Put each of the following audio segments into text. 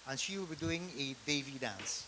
and she will be doing a Devi dance.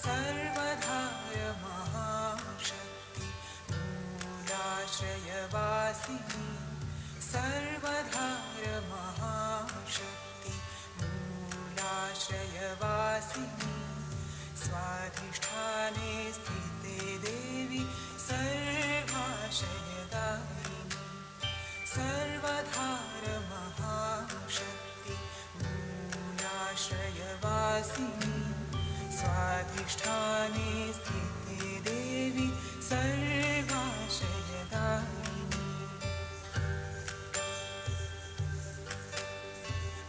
सर्वधाय महाशक्ति मूलाश्रयवासिनी सर्वधाय महाशक्ति मूलाश्रयवासिनी स्वाधिष्ठाने स्थिते देवी सर्वाशयदायिनी सर्वधार महाशक्ति मूलाश्रयवासिनी स्वाधिष्ठाने स्थिते देवी सर्वाशयदायिनी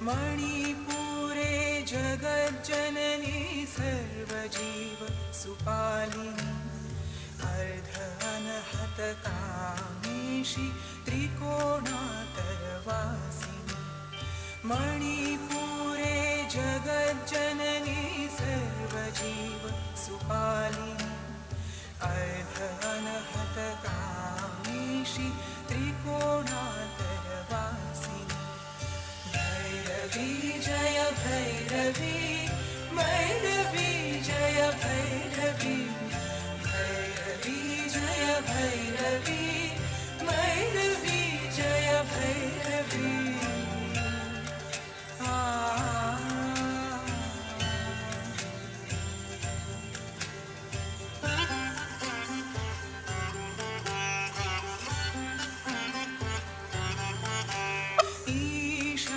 मणिपुरे जगज्जननी सर्वजीव सुपालिनी अर्ध अनहतकामेशी त्रिकोणातरवासिनी मणिपुरे जगज्जननी सर्वजीव सुपालिनी अर्ध अनहतकामेशी त्रिकोणातरवासिनी भैरवी जय भैरवी भैरवी जय भैरवी भैरवी जय भैरवी भैरवी जय भैरवी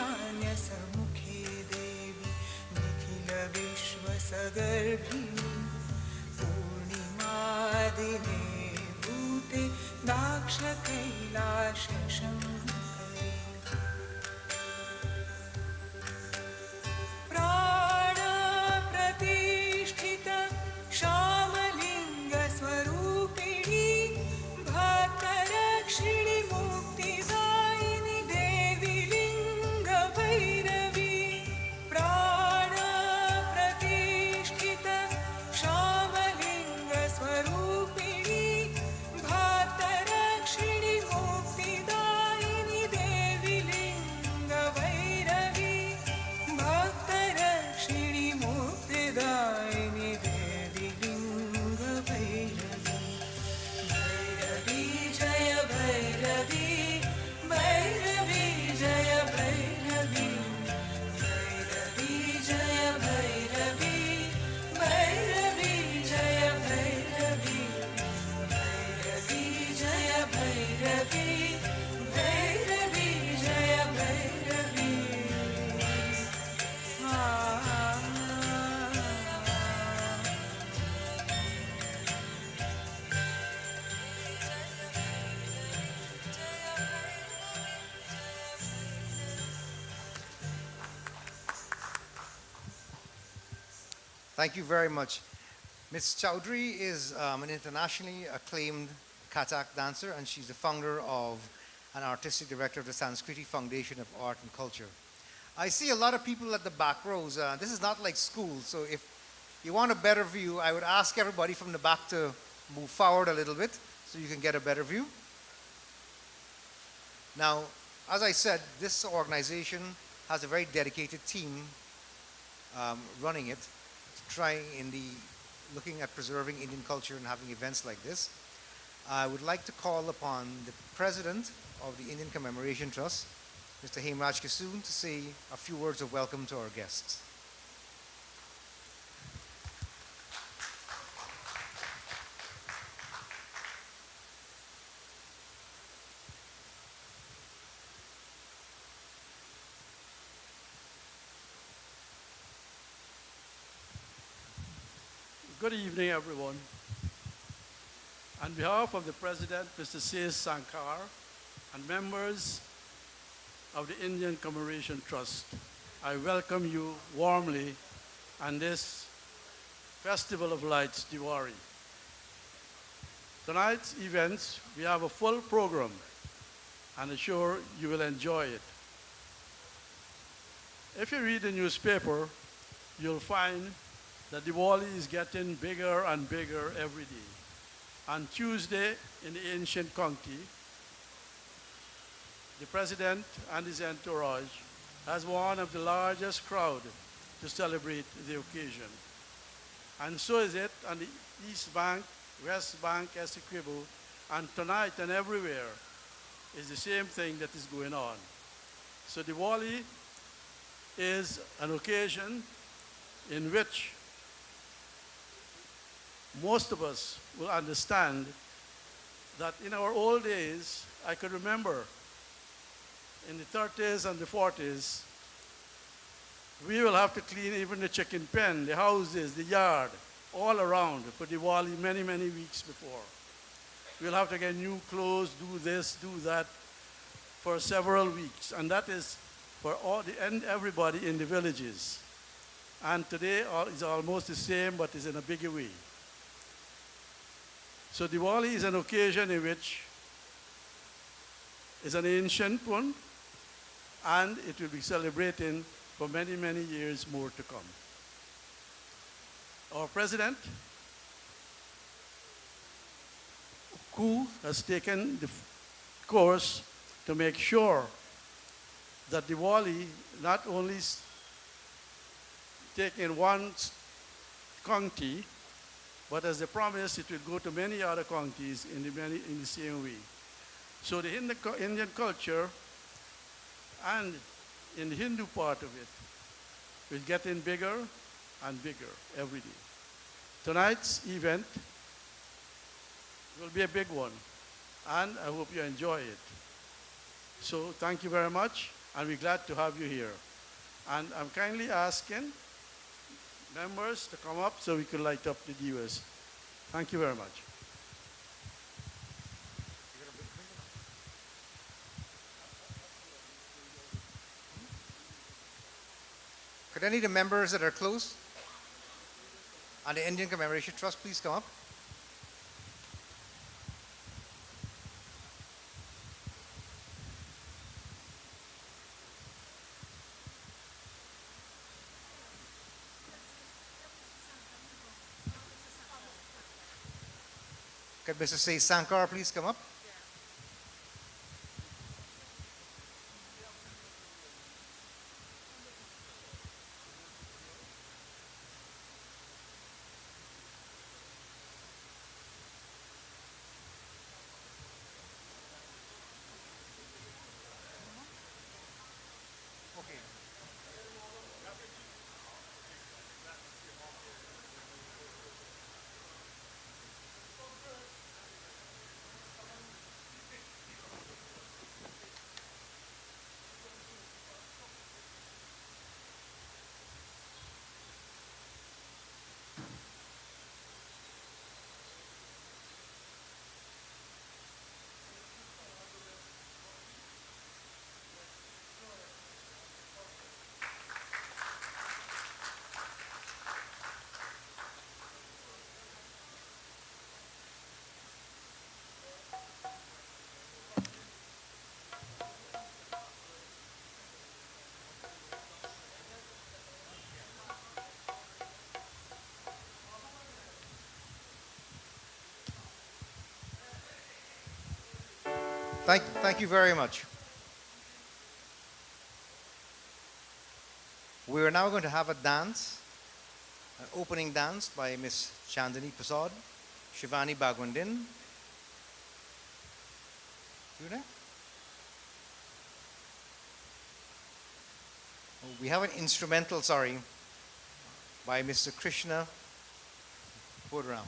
ईशान्यसमुखे देवी निखिलविश्वसगर्भिणी पूर्णिमादिने भूते दाक्षकैलाशशङ्करी प्राणप्रतिष्ठित श्यामलिङ्गस्वरूपिणी भक्तरक्षिणि मुक्तिदायिनि देवी लिङ्गभैरवी प्राणप्रतिष्ठित श्यामलिङ्गस्वरूपिणी भक्तरक्षिणि मुक्तिदायिनि देवी लिङ्गभैरवी भक्तरक्षिणि मुक्तिदायिनि देवी लिङ्गभैरवी भैरवी जय भैरवी भैरवी जय भैरवी भैरवी जय भैरवी भैरवी जय भैरवी भैरवी जय भैरवी भैरवी जय Bhairavi Thank you very much. Ms. Chowdhury is an internationally acclaimed Kathak dancer, and she's the founder of and artistic director of the Sanskriti Foundation of Art and Culture. I see a lot of people at the back rows. This is not like school, so if you want a better view, I would ask everybody from the back to move forward a little bit so you can get a better view. Now, as I said, this organization has a very dedicated team running it, trying looking at preserving Indian culture and having events like this. I would like to call upon the president of the Indian Commemoration Trust, Mr. Hemraj Kissoon, to say a few words of welcome to our guests. Good evening, everyone. On behalf of the President, Mr. C. Sankar, and members of the Indian Commemoration Trust, I welcome you warmly on this Festival of Lights, Diwali. Tonight's events, we have a full program, and I'm sure you will enjoy it. If you read the newspaper, you'll find that Diwali is getting bigger and bigger every day. On Tuesday in the ancient county, the president and his entourage has one of the largest crowd to celebrate the occasion. And so is it on the East Bank, West Bank, Essequibo, and tonight and everywhere is the same thing that is going on. So Diwali is an occasion in which most of us will understand that in our old days, I could remember in the 30s and the 40s, we will have to clean even the chicken pen, the houses, the yard, all around for Diwali many, many weeks before. We'll have to get new clothes, do this, do that for several weeks. And that is for everybody in the villages. And today is almost the same, but is in a bigger way. So Diwali is an occasion in which is an ancient one, and it will be celebrating for many, many years more to come. Our president, who has taken the course to make sure that Diwali not only take in one county, but as a promise, it will go to many other counties in the same way. So the Indian culture and in the Hindu part of it is getting bigger and bigger every day. Tonight's event will be a big one, and I hope you enjoy it. So thank you very much, and we're glad to have you here. And I'm kindly asking members to come up so we can light up the divas. Thank you very much. Could any of the members that are close on the Indian Commemoration Trust please come up? Could Mr. C. Sankar please come up? Okay. Thank you very much. We are now going to have a dance, an opening dance by Miss Chandani Prasad, Shivani Bagwandin. You there? Oh, we have an instrumental, sorry, by Mr. Krishna Purram.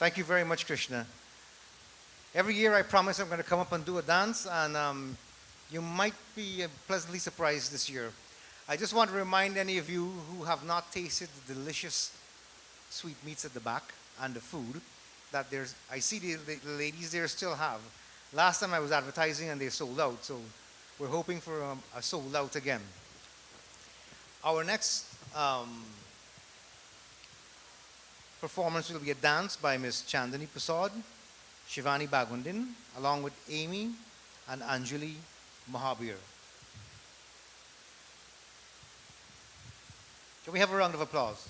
Thank you very much, Krishna. Every year I promise I'm going to come up and do a dance, and you might be pleasantly surprised this year. I just want to remind any of you who have not tasted the delicious sweetmeats at the back and the food that I see the ladies there still have. Last time I was advertising and they sold out, so we're hoping for a sold out again. Our next performance will be a dance by Miss Chandani Prasad, Shivani Bagundin, along with Amy and Anjali Mahabir. Can we have a round of applause?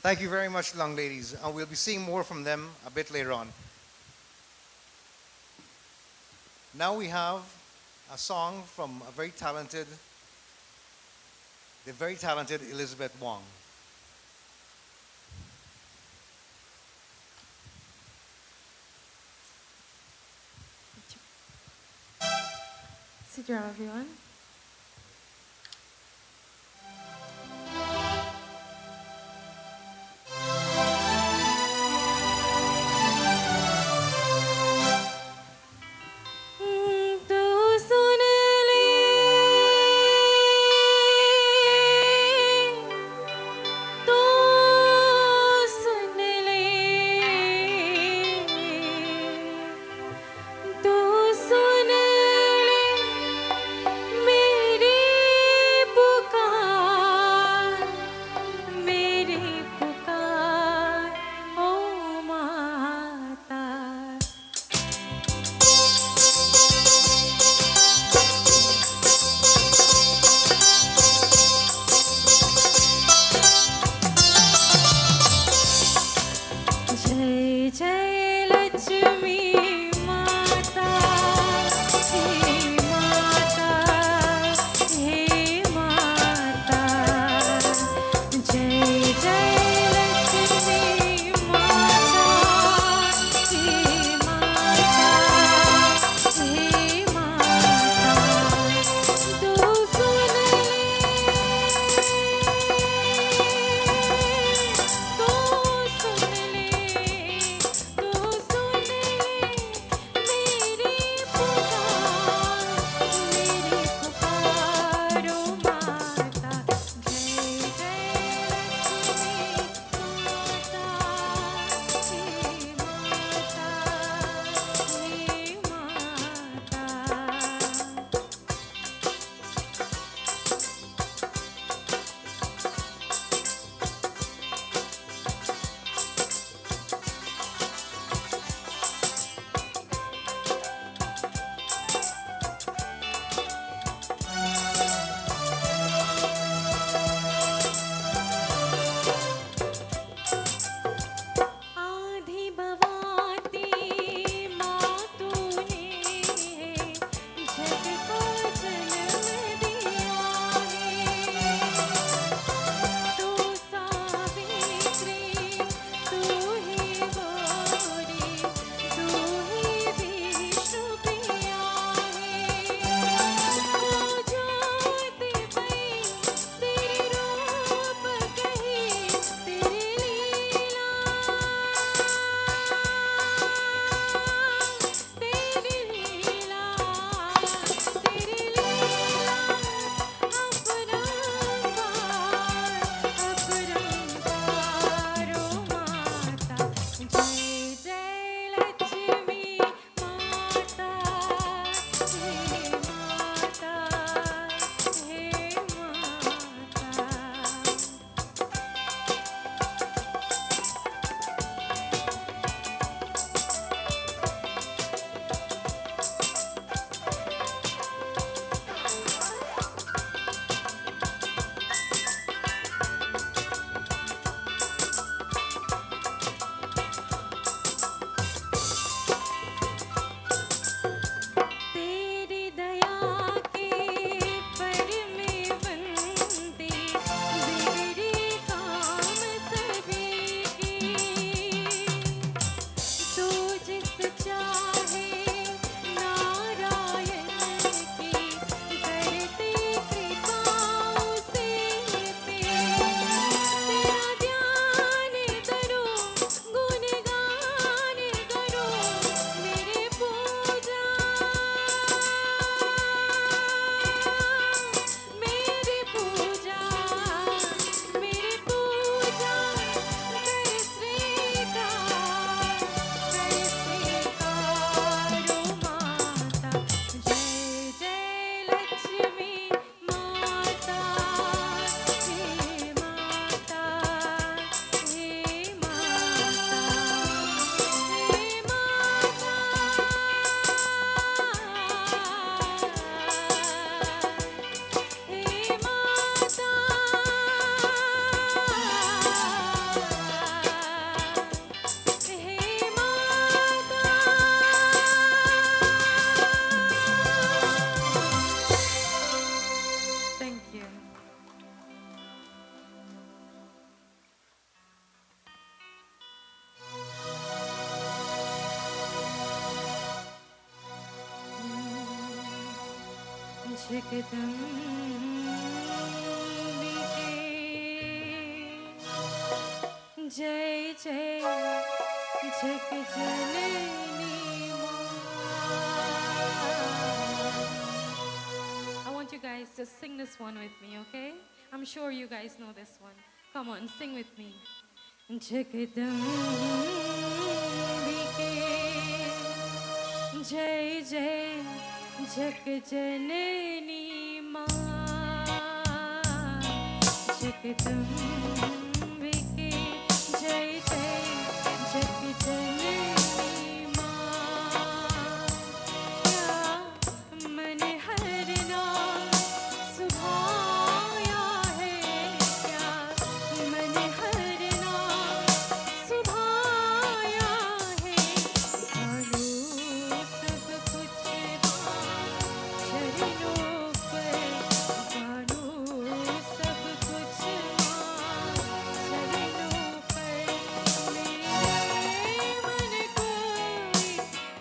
Thank you very much, young ladies. And we'll be seeing more from them a bit later on. Now we have a song from the very talented Elizabeth Wong. Sit down, everyone. Me जय जय जग जननी I want you guys to sing this one with me, okay? I'm sure you guys know this one. Come on, sing with me. Jagadambike Jai Jai Jag Janani Ma Jagadambike Jai Jai Jag Janani Ma क्या मन हरना सुभाया है क्या मन हरना सुभाया है जानो सब कुछ चरणों पर जानो सब कुछ चरणों पर मेरे मन को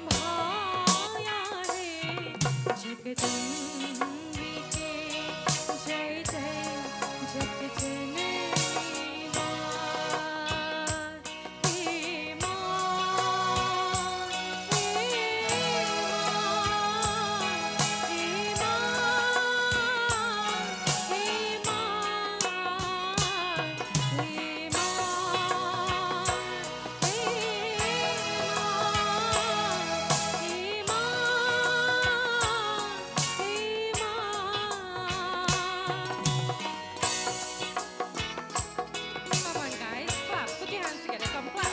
भाया है जगदम्बिके जय जय जग जननी हे Come on, guys, clap. Put your hands together. Come clap.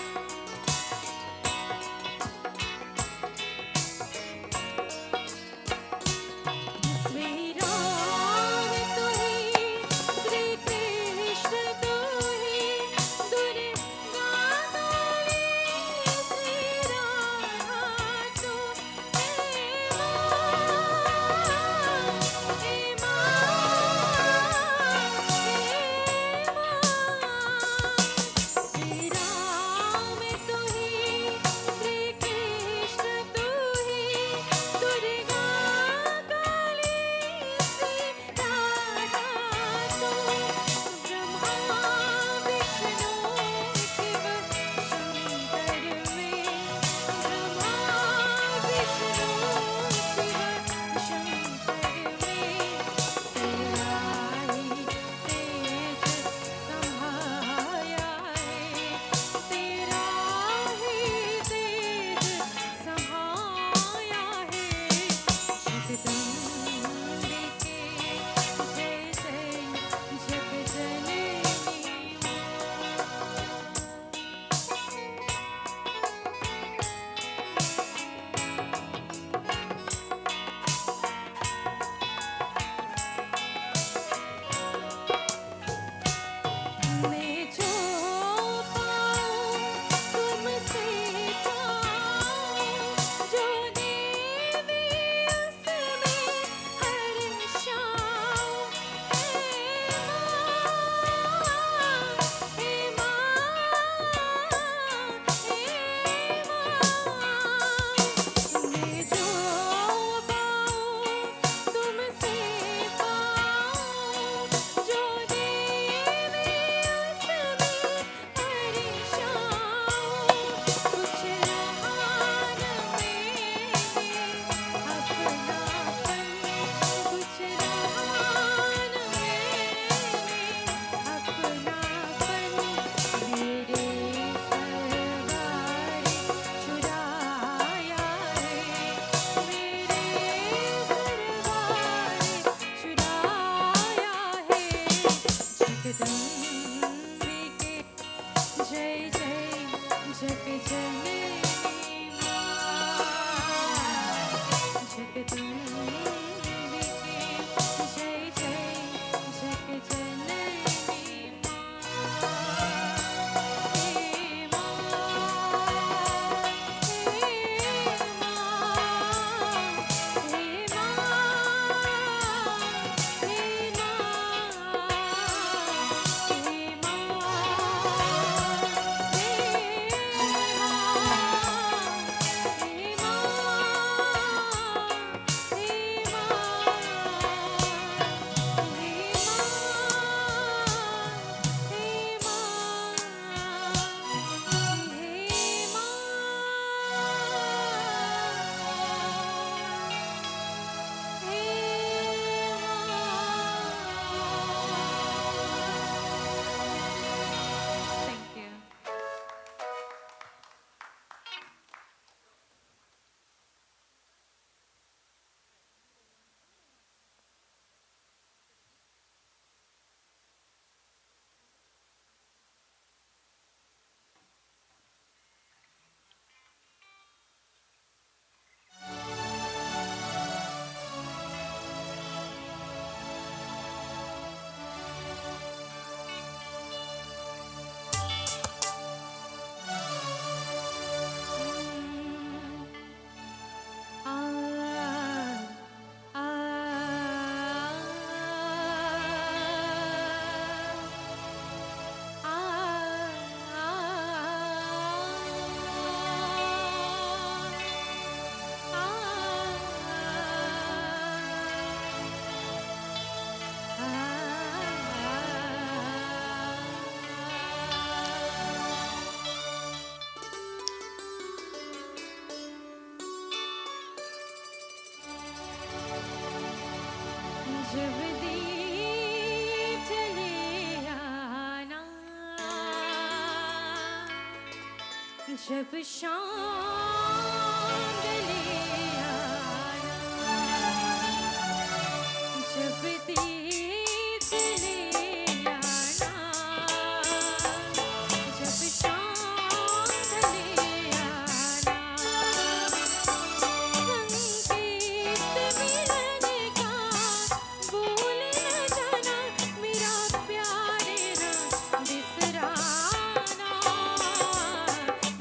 Shri Ram तू ही श्री कृष्ण तू ही दुर्गा काली श्री राधा तू हे माँ श्री राम तू ही श्री कृष्ण तू ही दुर्गा काली श्री राधा तू ब्रह्मा विष्णु शिव शंकर में ब्रह्मा विष्णु शिव शंकर में तेरा ही तेज समाया है तेरा ही तेज समाया है जगदम्बिके जय जय जग जननी मैं जो पाऊं तुमसे पाऊं जो देवी उसमें हर्षाऊं हे माँ मैं जो पाऊं तुमसे पाऊं जो देवी उसमें हर्षाऊं कुछ रहा न मेरे अपनापन कुछ रहा न मेरे अपनापन मेरे सरवारे चुराया है मेरे सरवारे चुराया है जगदम्बिके जय जय जग जननी जगदम्बिके जय जय जग जननी हे जब शाम ढले जब दीप जले आना जब शाम ढले आना संगीत मिलने का भूल न जाना मेरा प्यार न बिसराना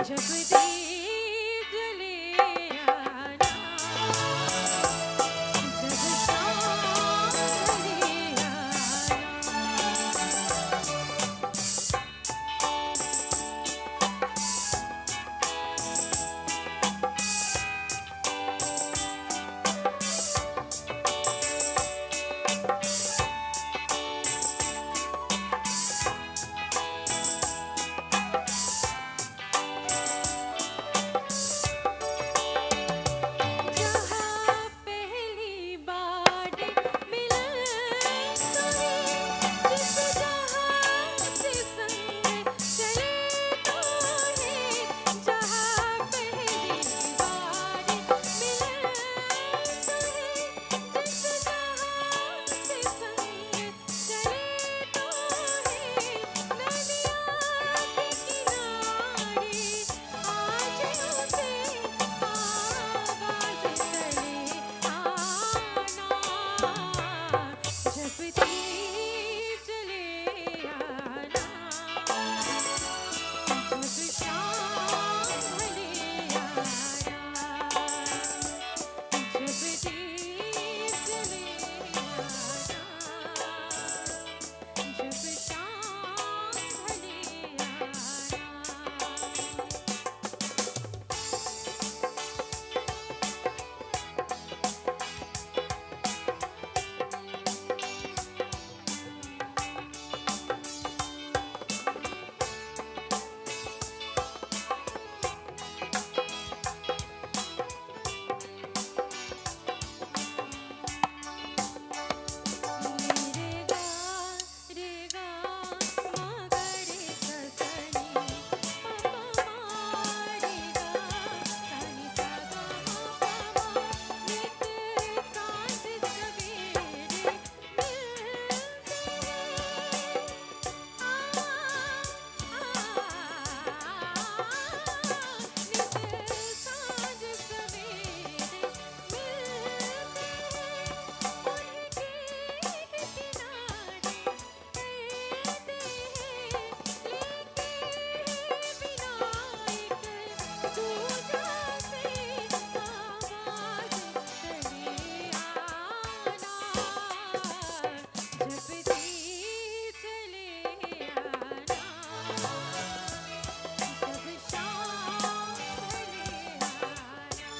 जब दीप जले आना जब शाम ढले जहाँ पहली बार मिलन हुई जिस जहाँ से संग चले तो है जहाँ पहली बार मिलन हुई जिस जहाँ से संग चले तो है नदिया के किनारे आज उसे आवाज़ चले आना जब दीप जले आना जब शाम ढले आना जब दीप जले आना जब शाम ढले आना रेगा रेगा मगरे ससनी पपमा रेगा सनी सगा पपमा नित सांझ सवेरे मिलते नित सांझ सवेरे मिलते उन्हीं के किनारे रहते हैं लेके बिना एक दूजा से आवाज़ चले आना जब दीप चले आना जब शाम ढले आना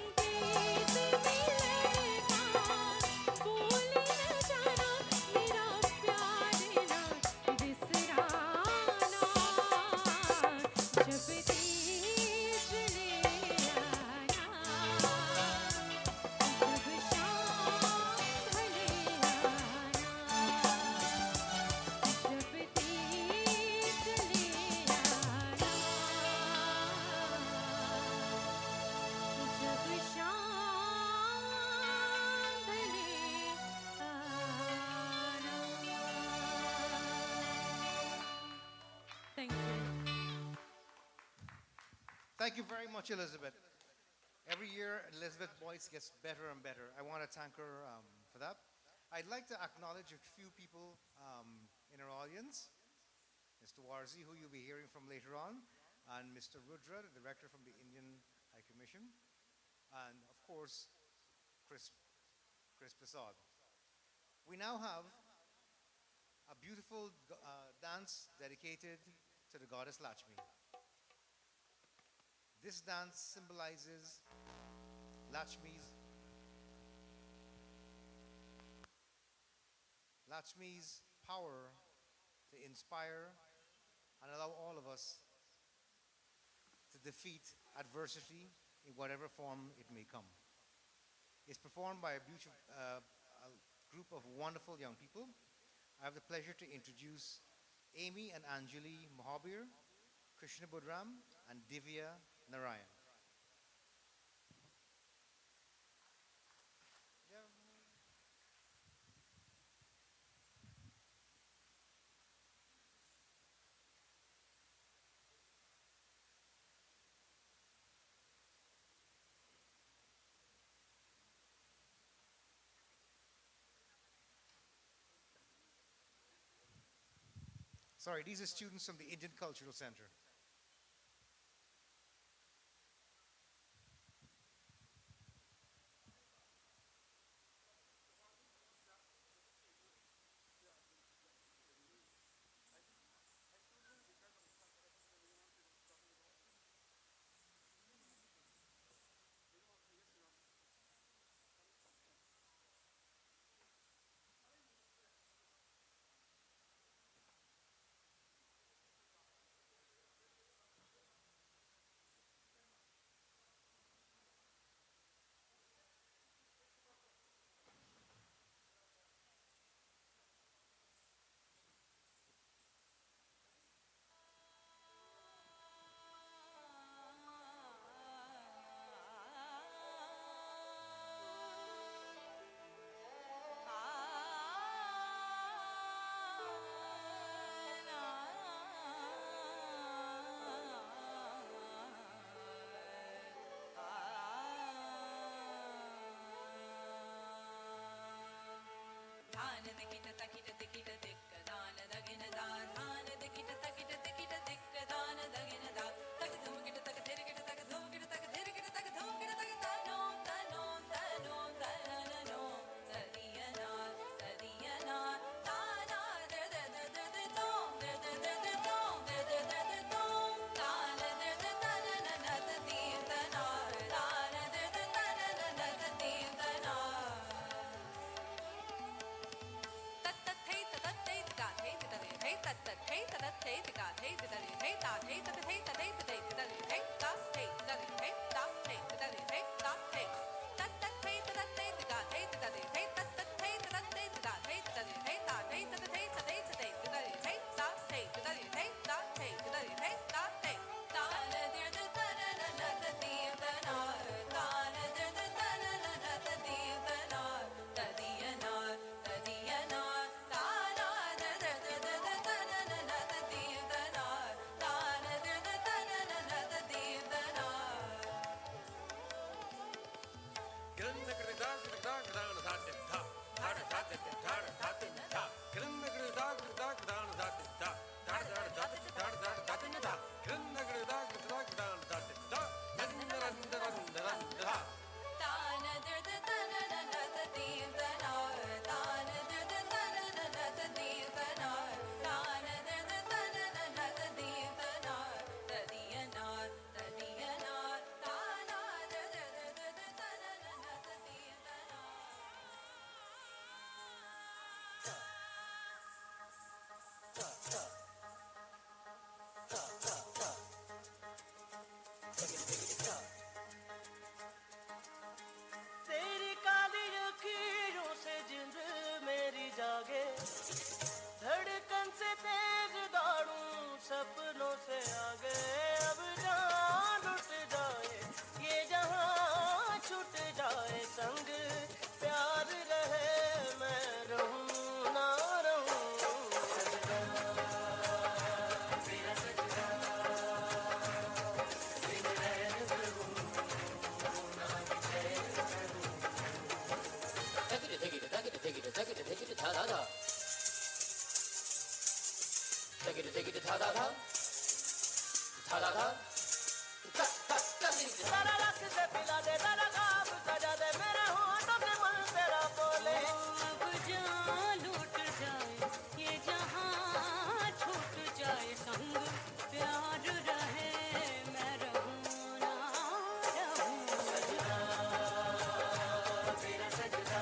संगीत मिलने का भूल न जाना मेरा प्यार न बिसराना जब दीप जले आना जब शाम ढले आना जब दीप जले आना जब शाम ढले आना Thank you. Thank you very much, Elizabeth. Every year, Elizabeth Boyce gets better and better. I want to thank her for that. I'd like to acknowledge a few people in our audience. Mr. Warzi, who you'll be hearing from later on, and Mr. Rudra, the director from the Indian High Commission, and of course, Chris, Chris Prasad. We now have a beautiful dance dedicated to the goddess Lakshmi. This dance symbolizes Lakshmi's power to inspire and allow all of us to defeat adversity in whatever form it may come. It's performed by a group of wonderful young people. I have the pleasure to introduce Amy and Anjali Mohabir Krishna Budram, and Divya Narayan. Sorry, these are students from the Indian Cultural Center. धान दिकिट तकिट दिकिट दिक्क दान दगिन दा धान दिकिट तकिट दिकिट दिक्क दान दगिन दा तक धूम किट तक धीर किट तक धूम किट तक धीर किट तक धूम किट तक तनो तनो तनो तनो तदियना तदियना ताना दे दे दे दे दे तोम दे दे दे दे तोम दे दे दे दे तोम तान दे दे तन नत तीर्तना तान दे दे तन नत तीर्तना तेरी काली लकीरों से जिंद मेरी जागे धड़कन से तेज दौड़ूं सपनों से आगे अब जान उठ जाए ये जहां छूट जाए संग प्यार रहे मैं रहूं ना रहूं सजना तेरा सजना बिन रैन रहूं ना चैन रहूं take it, ta da da. Take it, ta da da. Ta da da. Ta ta ta. सारा रख से पिला दे तारा खाब सजा दे मेरे होठों पे मन तेरा बोले अब जान लूट जाए ये जहां छूट जाए संग प्यार रहे मैं रहूं ना रहूं सजना तेरा सजना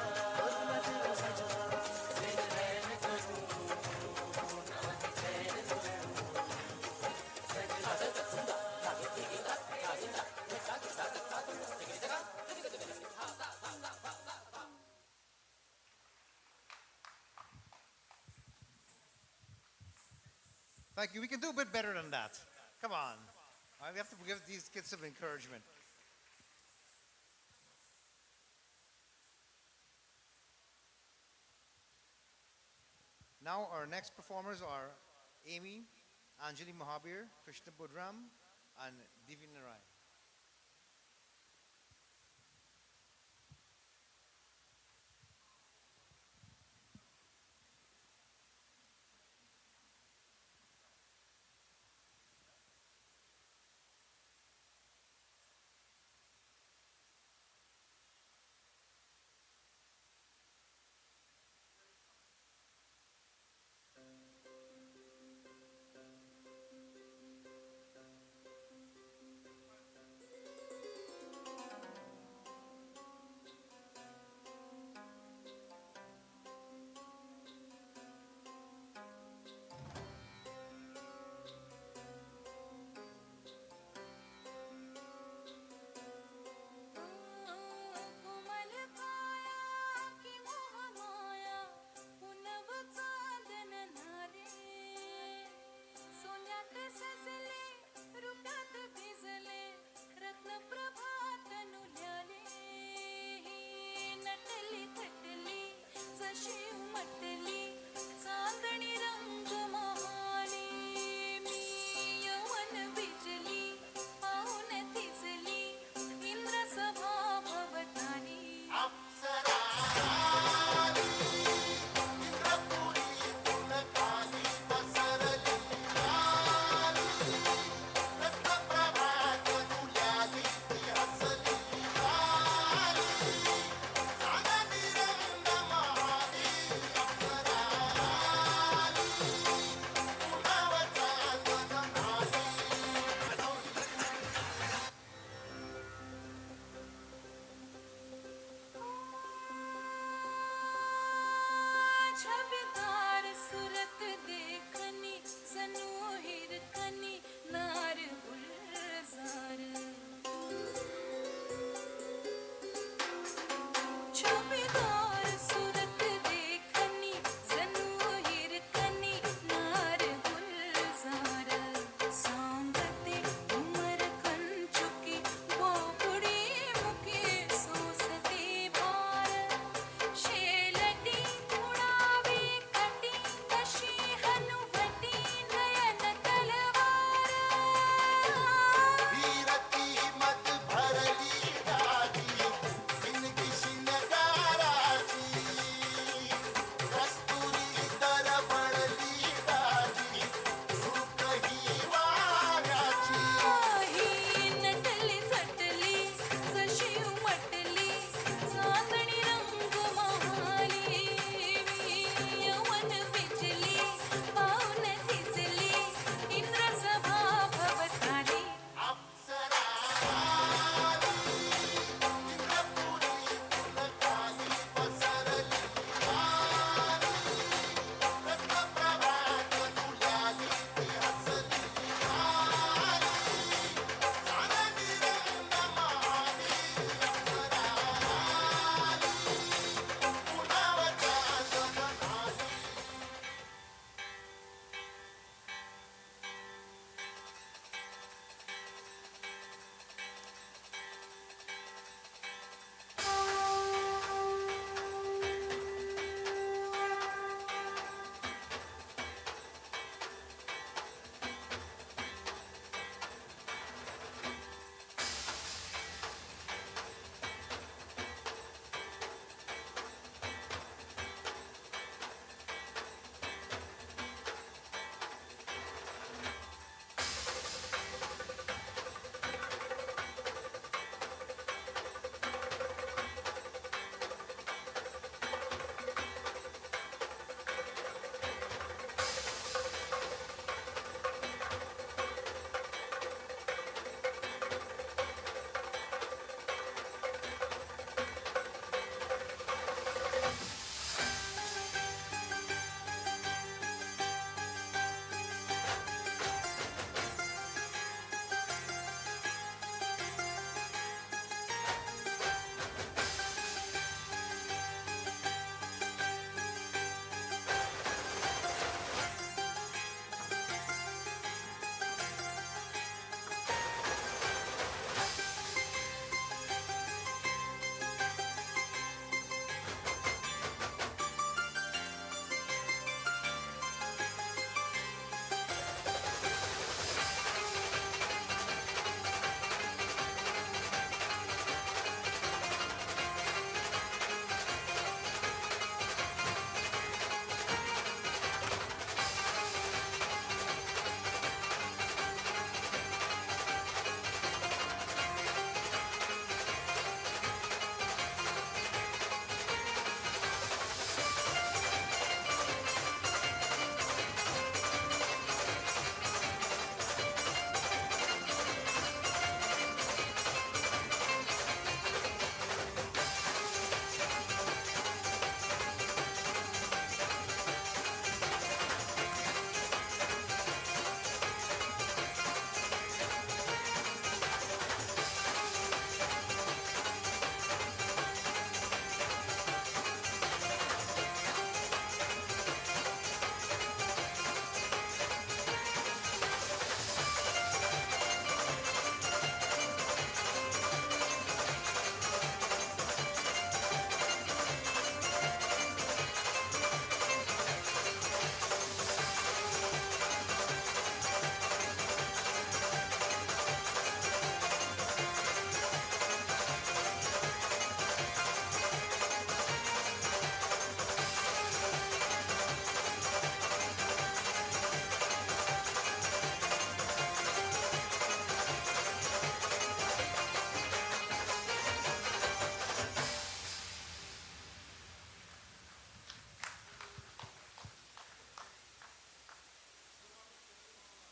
मैं तेरा सजना बिन रैन करूं ना चैन करूं सजना Thank you. We can do a bit better than that. Come on. All right, we have to give these kids some encouragement. Now our next performers are Amy, Anjali Mahabir, Krishna Budram, and Divi Narayan.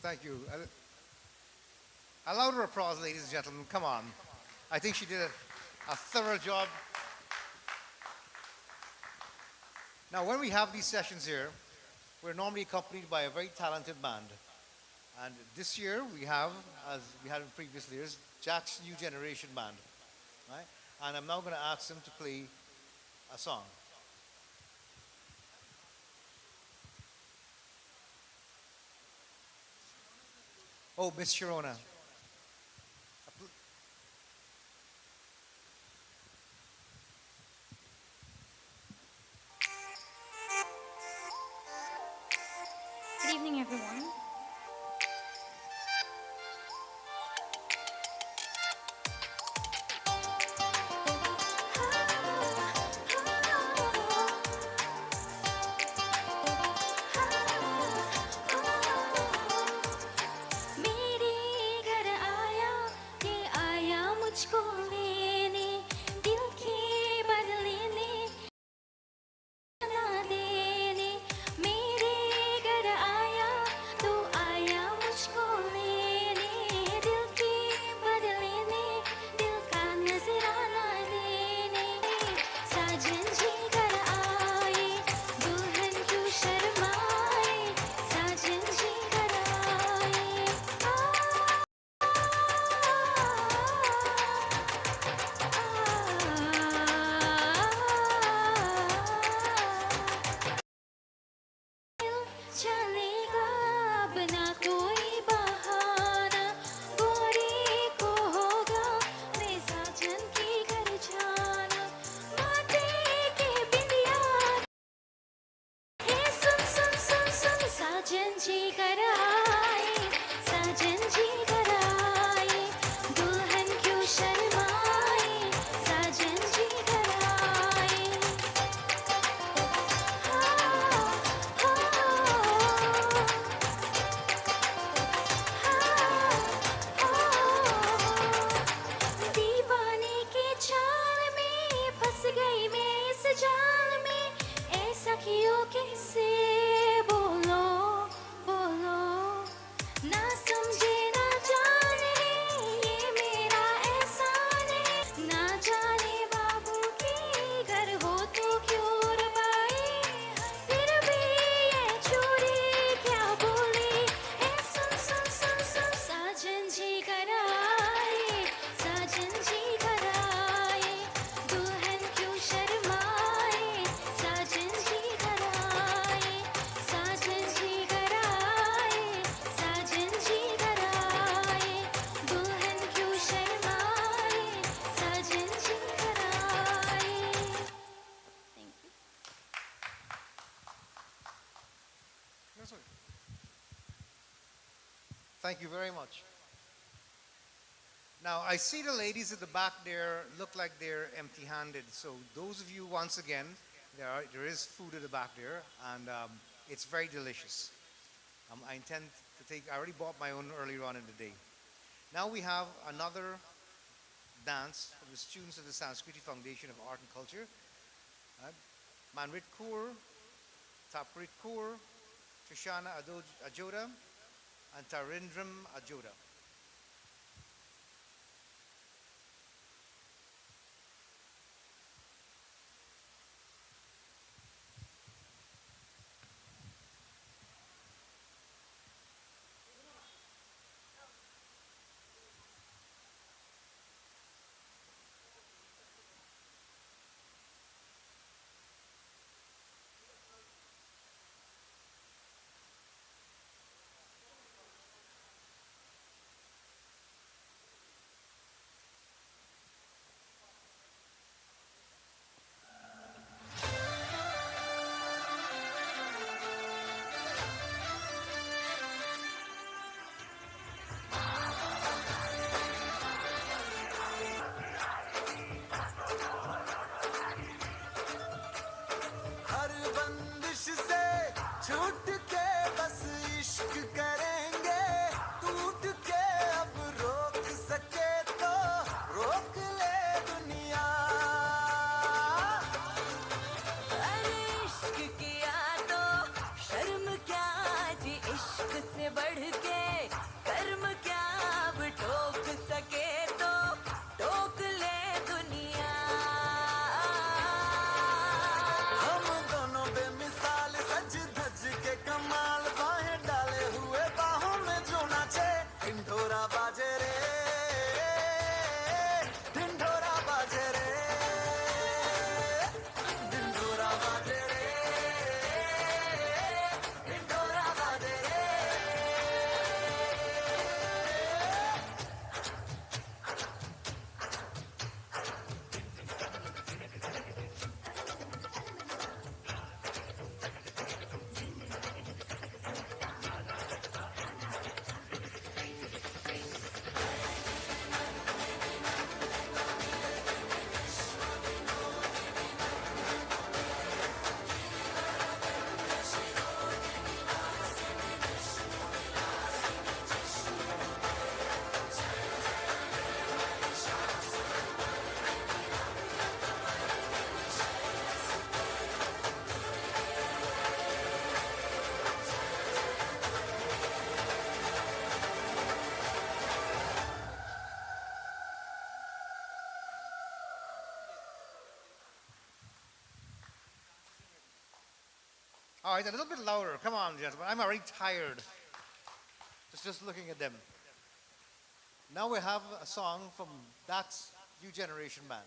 Thank you. A louder applause, ladies and gentlemen. Come on. I think she did a thorough job. Now, when we have these sessions here, we're normally accompanied by a very talented band. And this year we have, as we had in previous years, Jack's new generation band. Right? And I'm now going to ask them to play a song. Oh, Miss Sharona. Good evening, everyone. मेरे घर आया ये आया मुझको लेने दिल के बदले ने ना देने मेरे घर आया तो आया मुझको लेने दिल के बदले ने दिल का नजराना लेने साजन जी घर आए दुल्हन क्यों शर्माए साजन जी घर आए चलेगा अब ना कोई बहाना गोरी को होगा मैं साजन के घर जाना माथे के बिंदिया हे सुन सुन सुन सुन साजन जी घर आए साजन जी घर आए दुल्हन क्यों शर्माए साजन जी घर आए दीवाने के चाल में फंस गई मैं इस जाल में ऐसा क्यों कैसे बोलो बोलो ना समझे ना जाने ये मेरा एहसान है ना जाने बाबू के घर हो तो क्यों रबाए फिर भी ये चोरी क्या बोले है सुन सुन सुन सुन साजन जी घर आए साजन जी घर आए दुल्हन क्यों शर्माए साजन जी घर आए साजन जी घर आए साजन जी घर आए दुल्हन क्यों शर्माए साजन जी घर आए thank you Thank you very much. Now, I see the ladies at the back there look like they're empty-handed. So those of you, once again, there is food at the back there, and it's very delicious. I intend to take, I already bought my own earlier on in the day. Now we have another dance from the students of the Sanskriti Foundation of Art and Culture. Manrit Kaur, Taprit Kaur, Trishana Ajoda, and Tarindram Ajoda. हर बंदिश से छूट के बस इश्क करेंगे टूट के अब रोक सके तो रोक ले दुनिया अरे इश्क किया तो शर्म क्या जी इश्क से बढ़ के All right, a little bit louder. Come on, gentlemen. I'm already tired. Just looking at them. Now we have a song from that new generation band.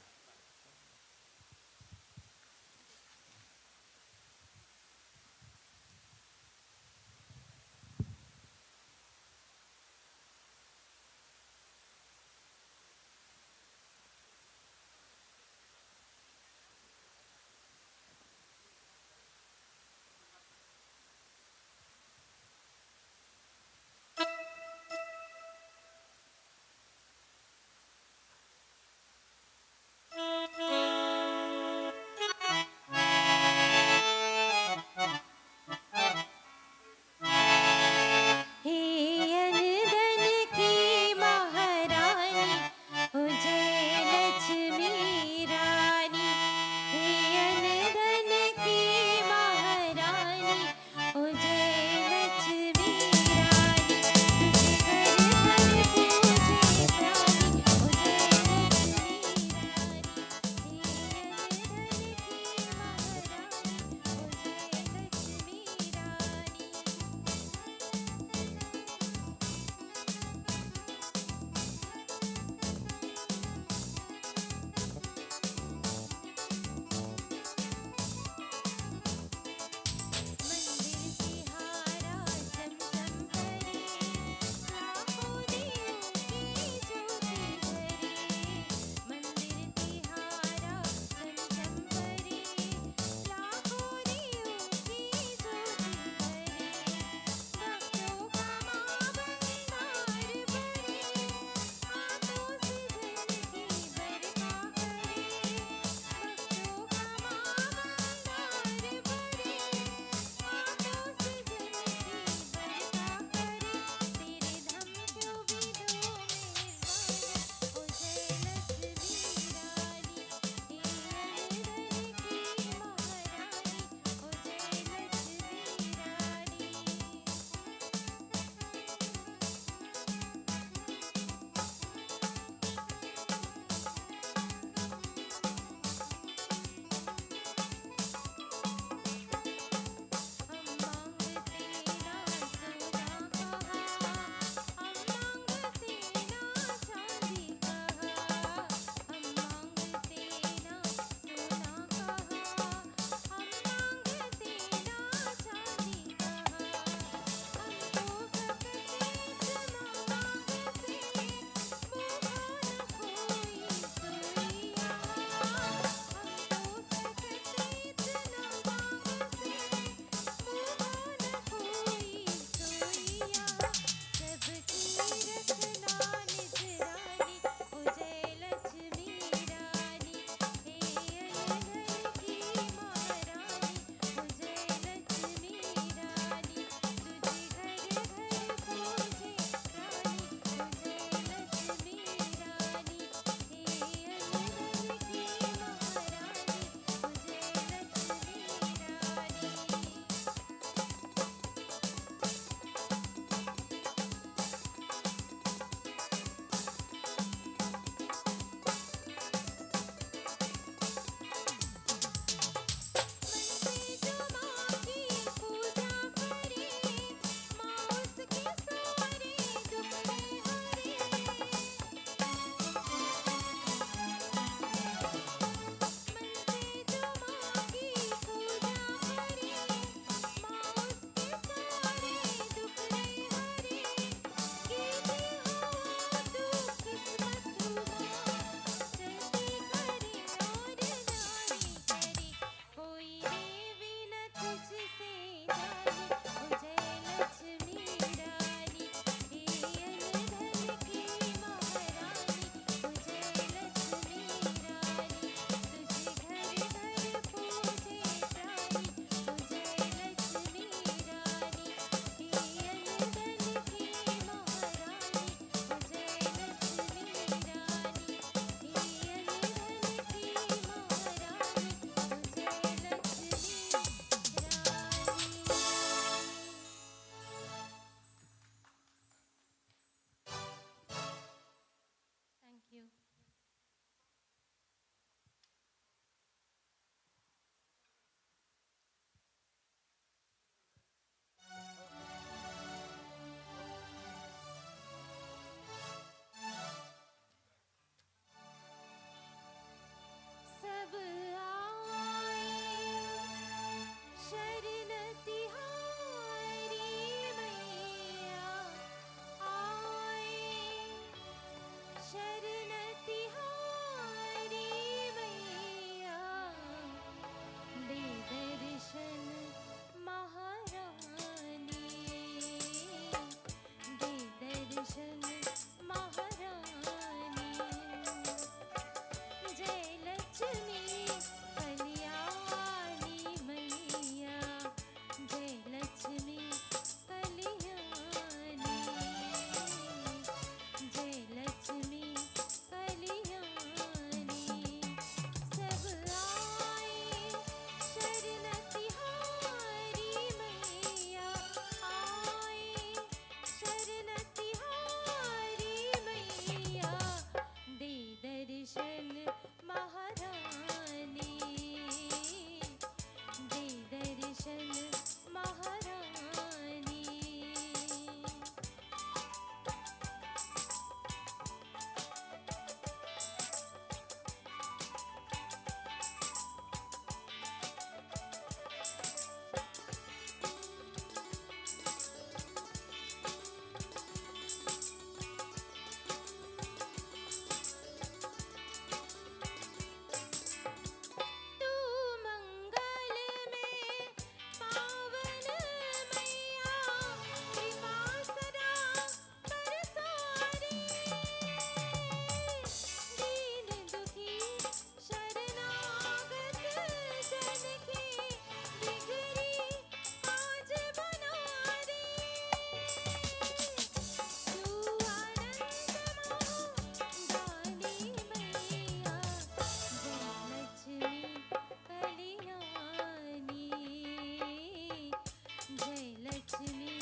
Lakshmi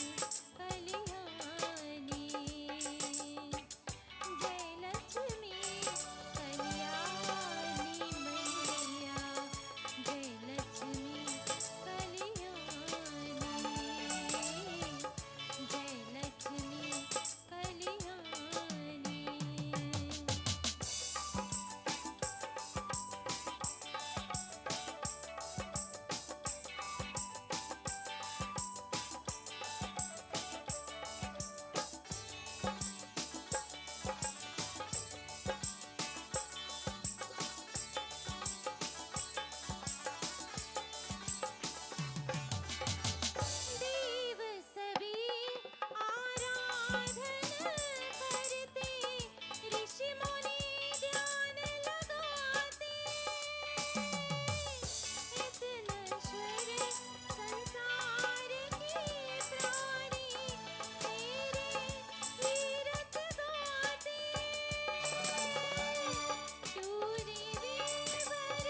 Kalyani जय लक्ष्मी कल्याणी मैया जय लक्ष्मी कल्याणी जय लक्ष्मी कल्याणी देव सभी आराधन करते ऋषि मुनि ध्यान लगाते इस नश्वर संसार के प्राणी तेरे तीरथ गाते तूने देवर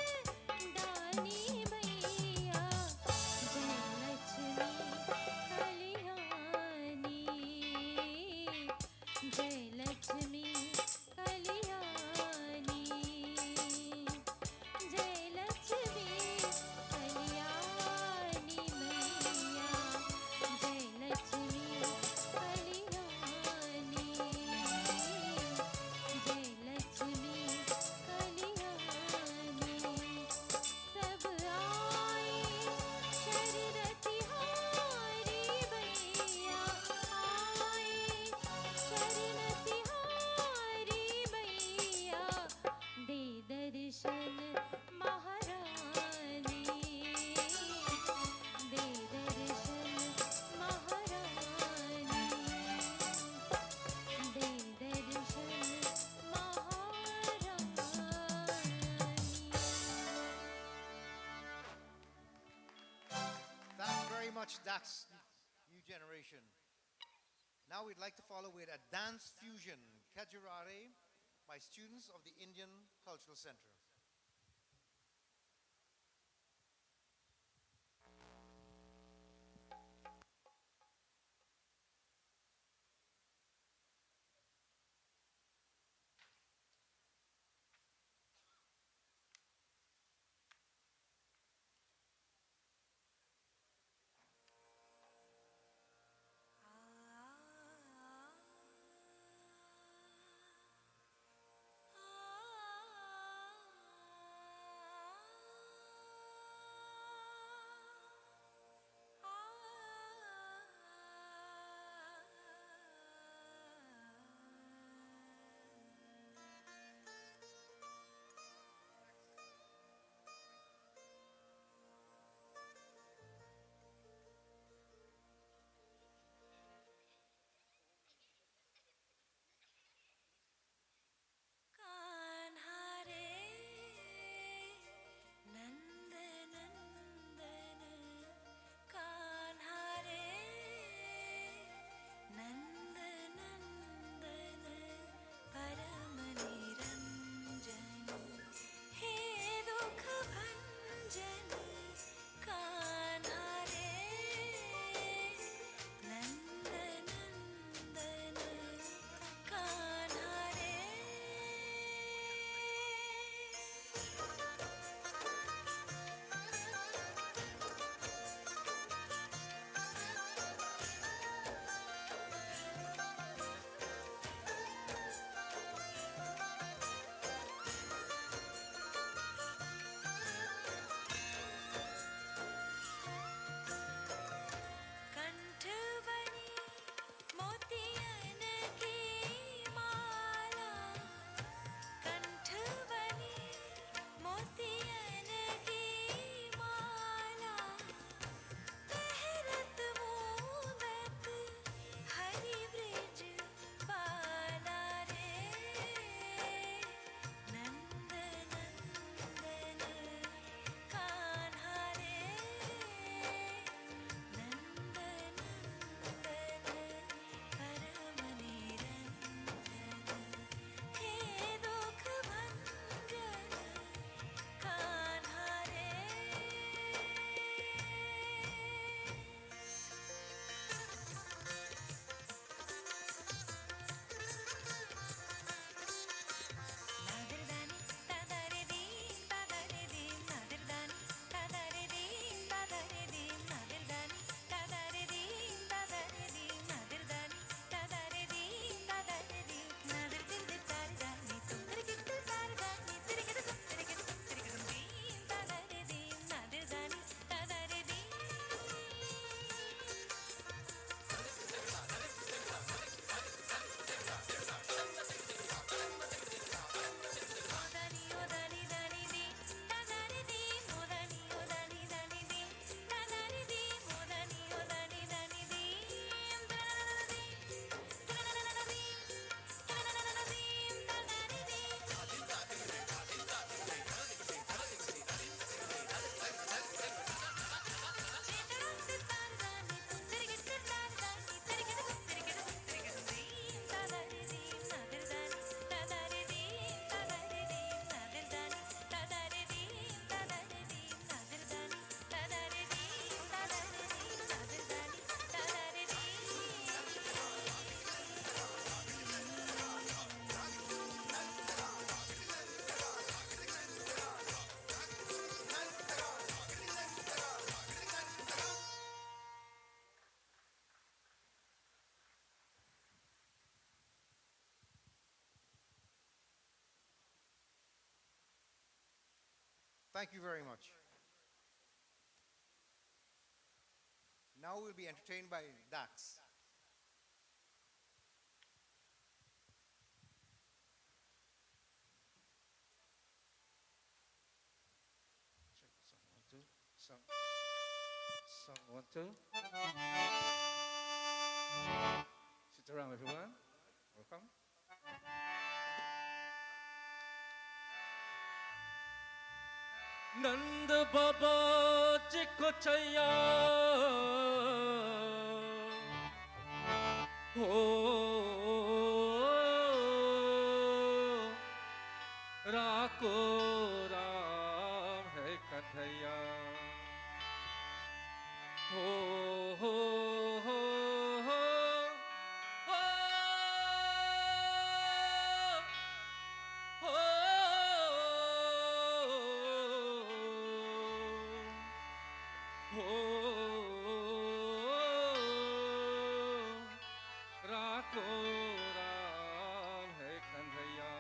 दानी मैया जय लक्ष्मी कल्याणी जय लक्ष्मी कल्याणी जय लक्ष्मी कल्याणी मैया जय लक्ष्मी कल्याणी जय लक्ष्मी कल्याणी सब आए शररति हारी मैया आए शररति हारी मैया दे दर्शन महारानी दे दर्शन महारानी दे दर्शन महारानी Thanks very much, Dax, new generation. Now we'd like to follow with a dance fusion, Kajurare, by students of the Indian Cultural Center. Uh Thank you very much. Now we'll be entertained by Dax. Check song 1 2. Song 1 2. Sit around, everyone. Welcome. नंद बाबा जी को चैया हो राको राम है कन्हैया हो हो हो हो हो हो राको राम है कन्हैया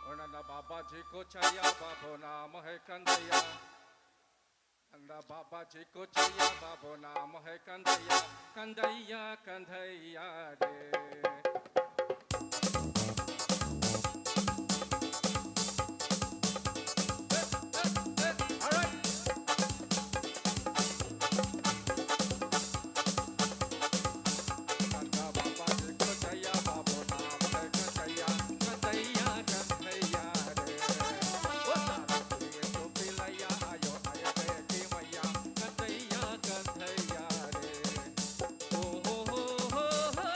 और नंदा बाबा जी को चाहिए बाबो नाम है कन्हैया नंदा बाबा जी को चाहिए बाबो नाम है कन्हैया कन्हैया कन्हैया रे all right. नंदा बाबा जी को चाहिए बाबो नाम है कन्हैया कन्हैया कन्हैया रे ओ सारा ये तो पिलैया आयो आयो रे की मैया कन्हैया कन्हैया रे ओ हो हो हो हो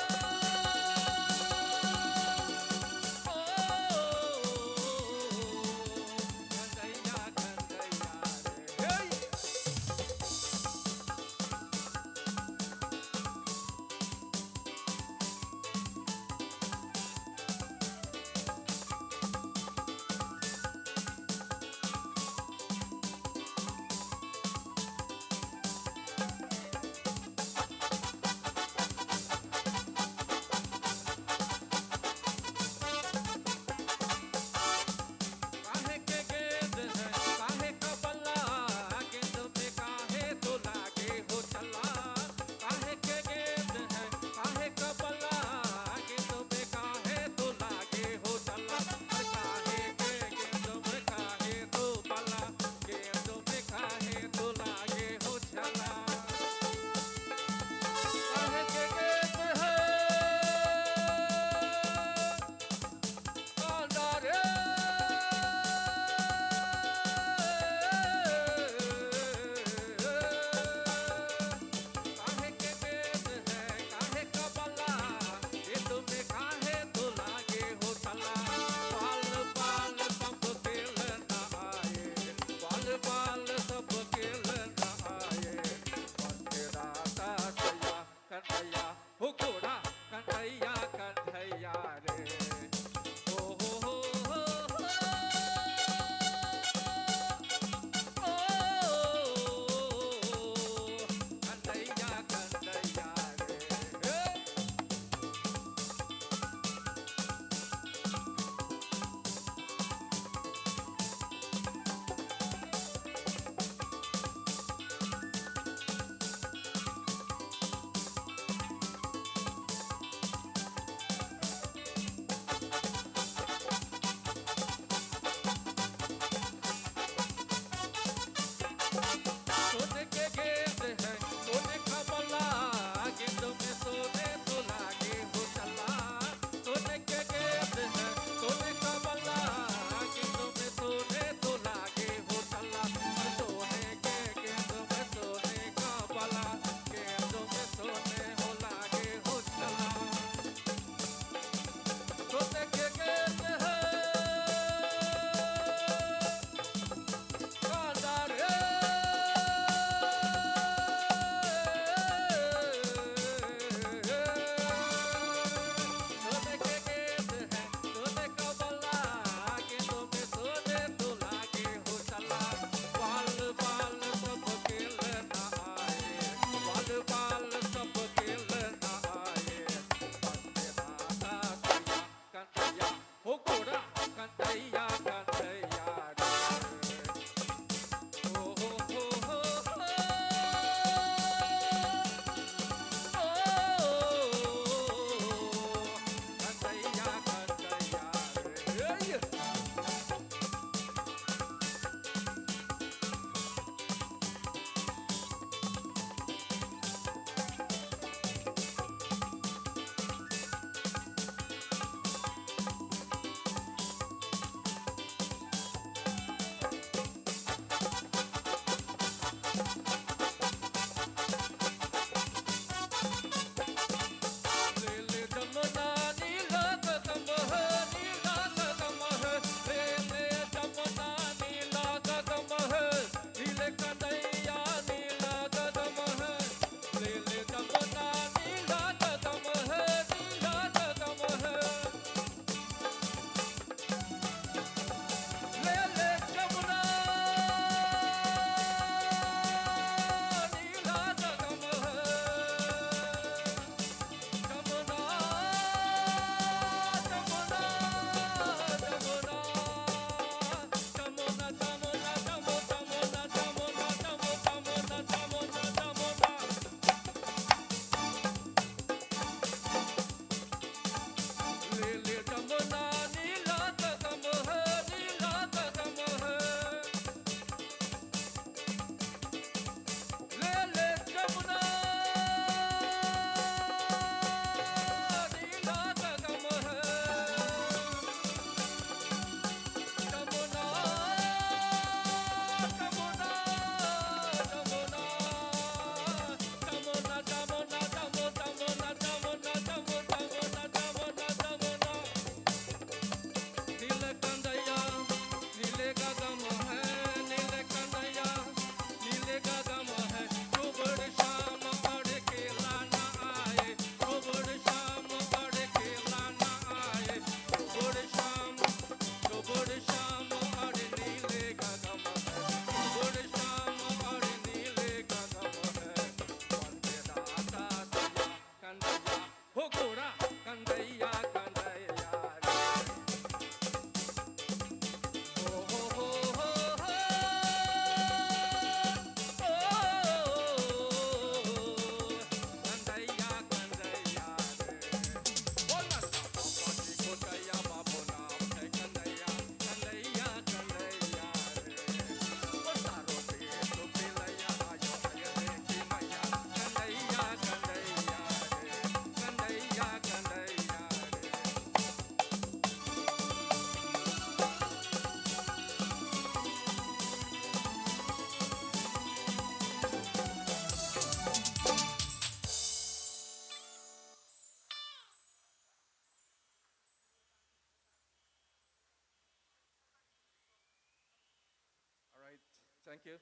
Thank you.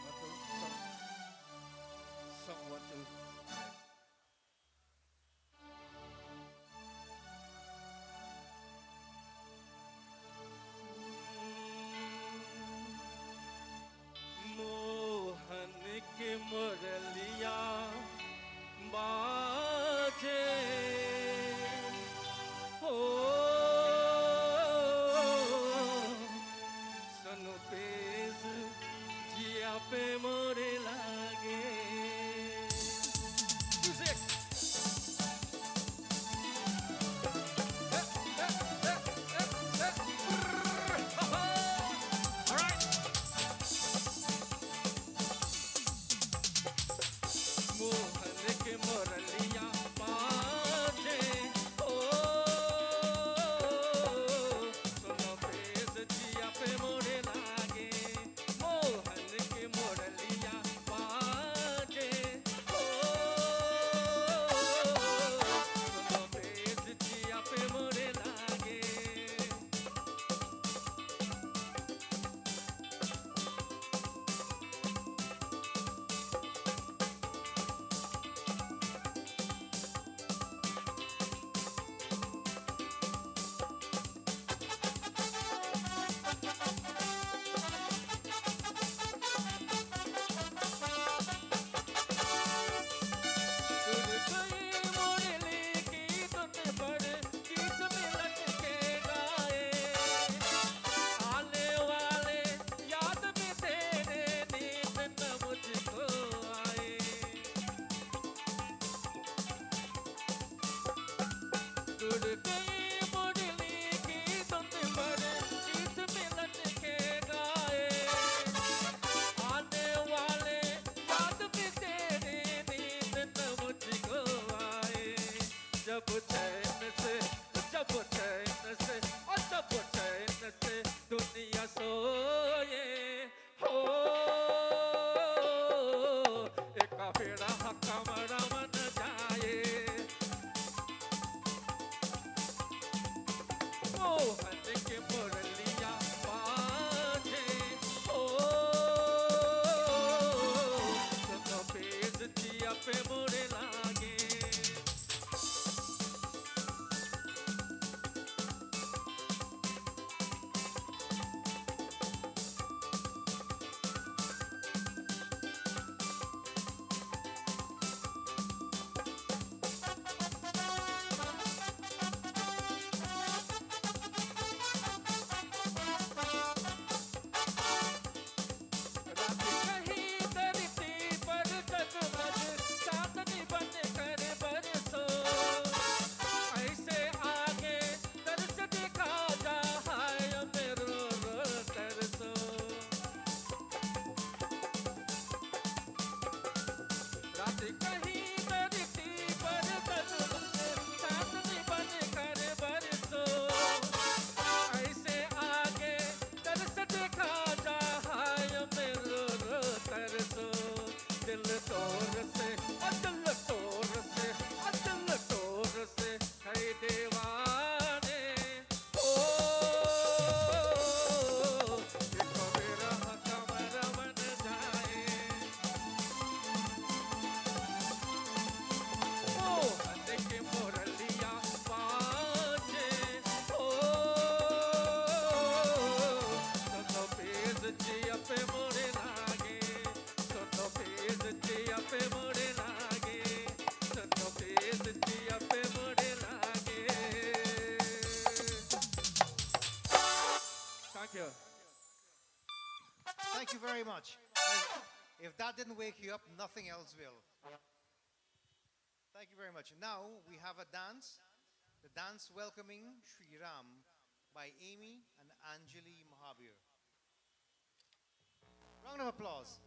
One, two, song 1, 2. Mohan की मुरलिया बाजे हो सुनो तेज जिया पे मोरे लागे Music. All right. मोहन के मुरलिया बाजे ओ सुनो तेज जिया पे मोरे लागे मोहन के मुरलिया बाजे ओ सुनो तेज जिया पे मोरे लागे जब चैन से और जब चैन से दुनिया सोए हो एक फेरा कमरा मन जाए मोहन के मुरलिया बाजे ओ सुनो पेज जिया पे मोरे लागे Thank you. Thank you very much. If that didn't wake you up, nothing else will. Thank you very much. Now we have a dance, the dance welcoming Sri Ram by Amy and Anjali Mahabir. Round of applause.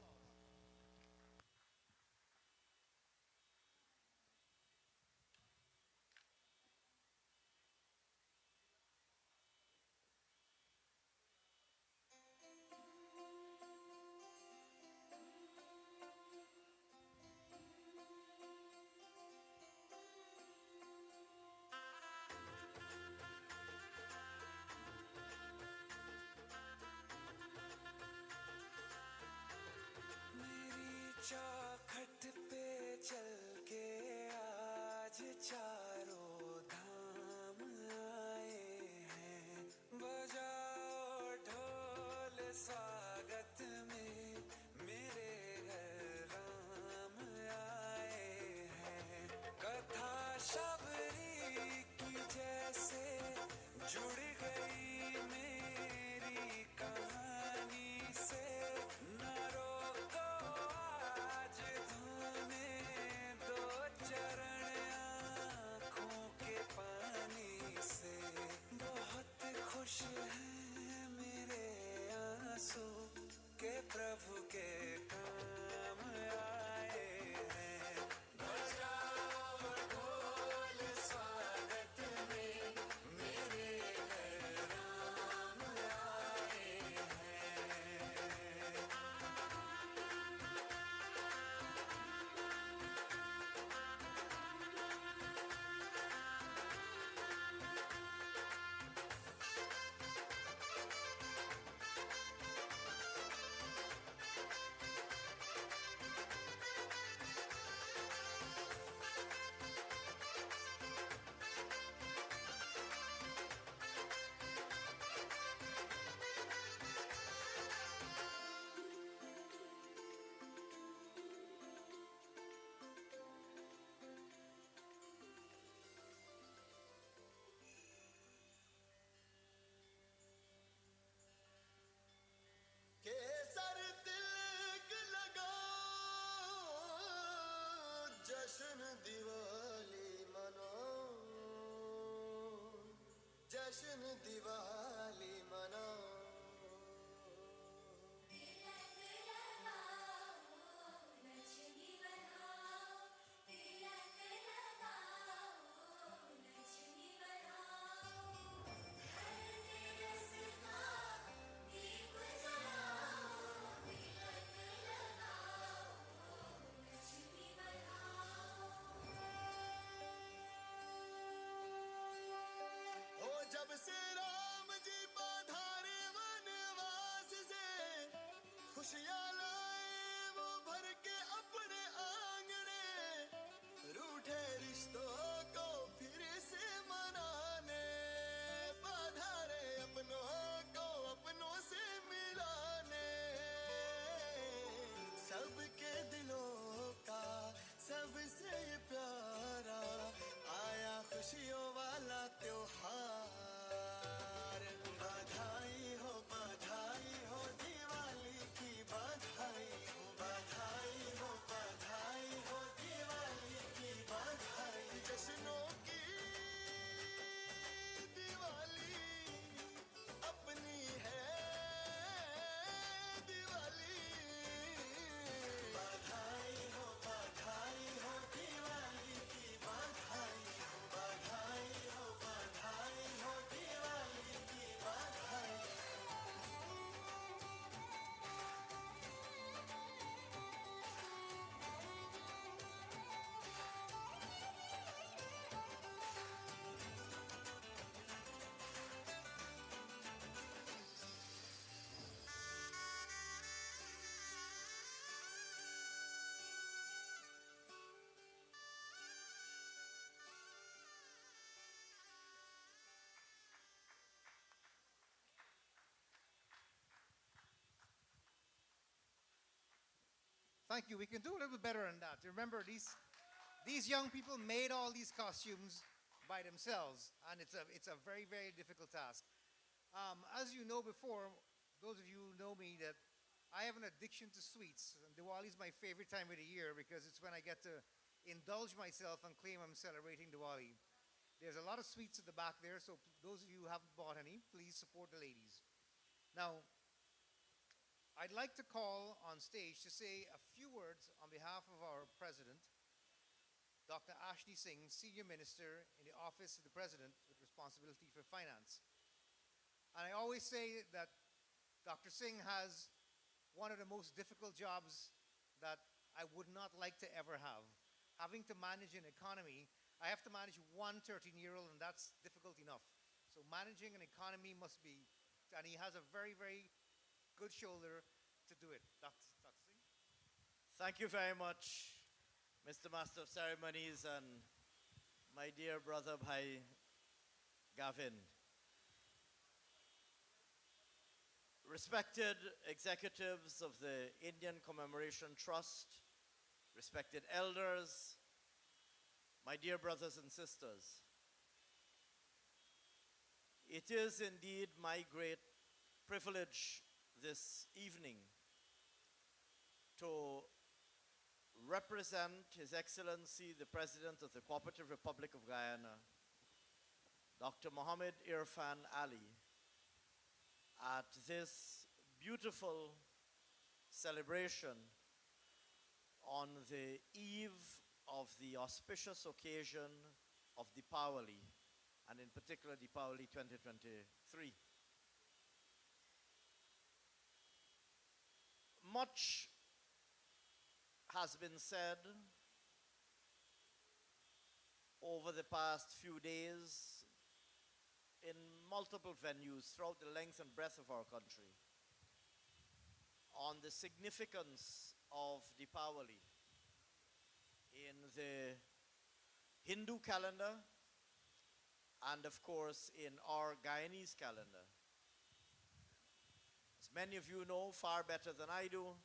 जश्न दिवाली मनाओ जश्न दिवाली मनाओ तिलक लगाओ लक्ष्मी बधाओ तिलक लगाओ लक्ष्मी बधाओ घर दिवस का दीप जलाओ तिलक लगाओ लक्ष्मी बधाओ हो जब से राम जी पधारे वनवास से खुशियाँ लाए वो भर के अपने आंगने रूठे रिश्तों को फिर से मनाने पधारे अपनों को अपनों से मिलाने सबके दिलों का सबसे प्यारा आया खुशियों वाला त्योहार बधाई हो दिवाली की बधाई हो दिवाली की बधाई जश्नों की दिवाली अपनी है दिवाली बधाई हो दिवाली की बधाई हो दिवाली की बधाई Thank you. We can do a little better than that. Remember, these young people made all these costumes by themselves, and it's a very, very difficult task. As you know before, those of you who know me, that I have an addiction to sweets. And Diwali is my favorite time of the year because it's when I get to indulge myself and claim I'm celebrating Diwali. There's a lot of sweets at the back there, so those of you who haven't bought any, please support the ladies. Now, I'd like to call on stage to say a few words on behalf of our president, Dr. Ashley Singh, Senior Minister in the Office of the President with responsibility for finance. And I always say that Dr. Singh has one of the most difficult jobs that I would not like to ever have. Having to manage an economy, I have to manage one 13-year-old, and that's difficult enough. So managing an economy must be, and he has a very, very good shoulder to do it. Dr. Singh? Thank you very much, Mr. Master of Ceremonies and my dear brother Bhai Gavin. Respected executives of the Indian Commemoration Trust, respected elders, my dear brothers and sisters, it is indeed my great privilege this evening to represent His Excellency the President of the Cooperative Republic of Guyana, Dr. Mohammed Irfan Ali, at this beautiful celebration on the eve of the auspicious occasion of Diwali, and in particular Diwali 2023. Much has been said over the past few days in multiple venues throughout the length and breadth of our country on the significance of Diwali in the Hindu calendar and of course in our Guyanese calendar. As many of you know far better than I do,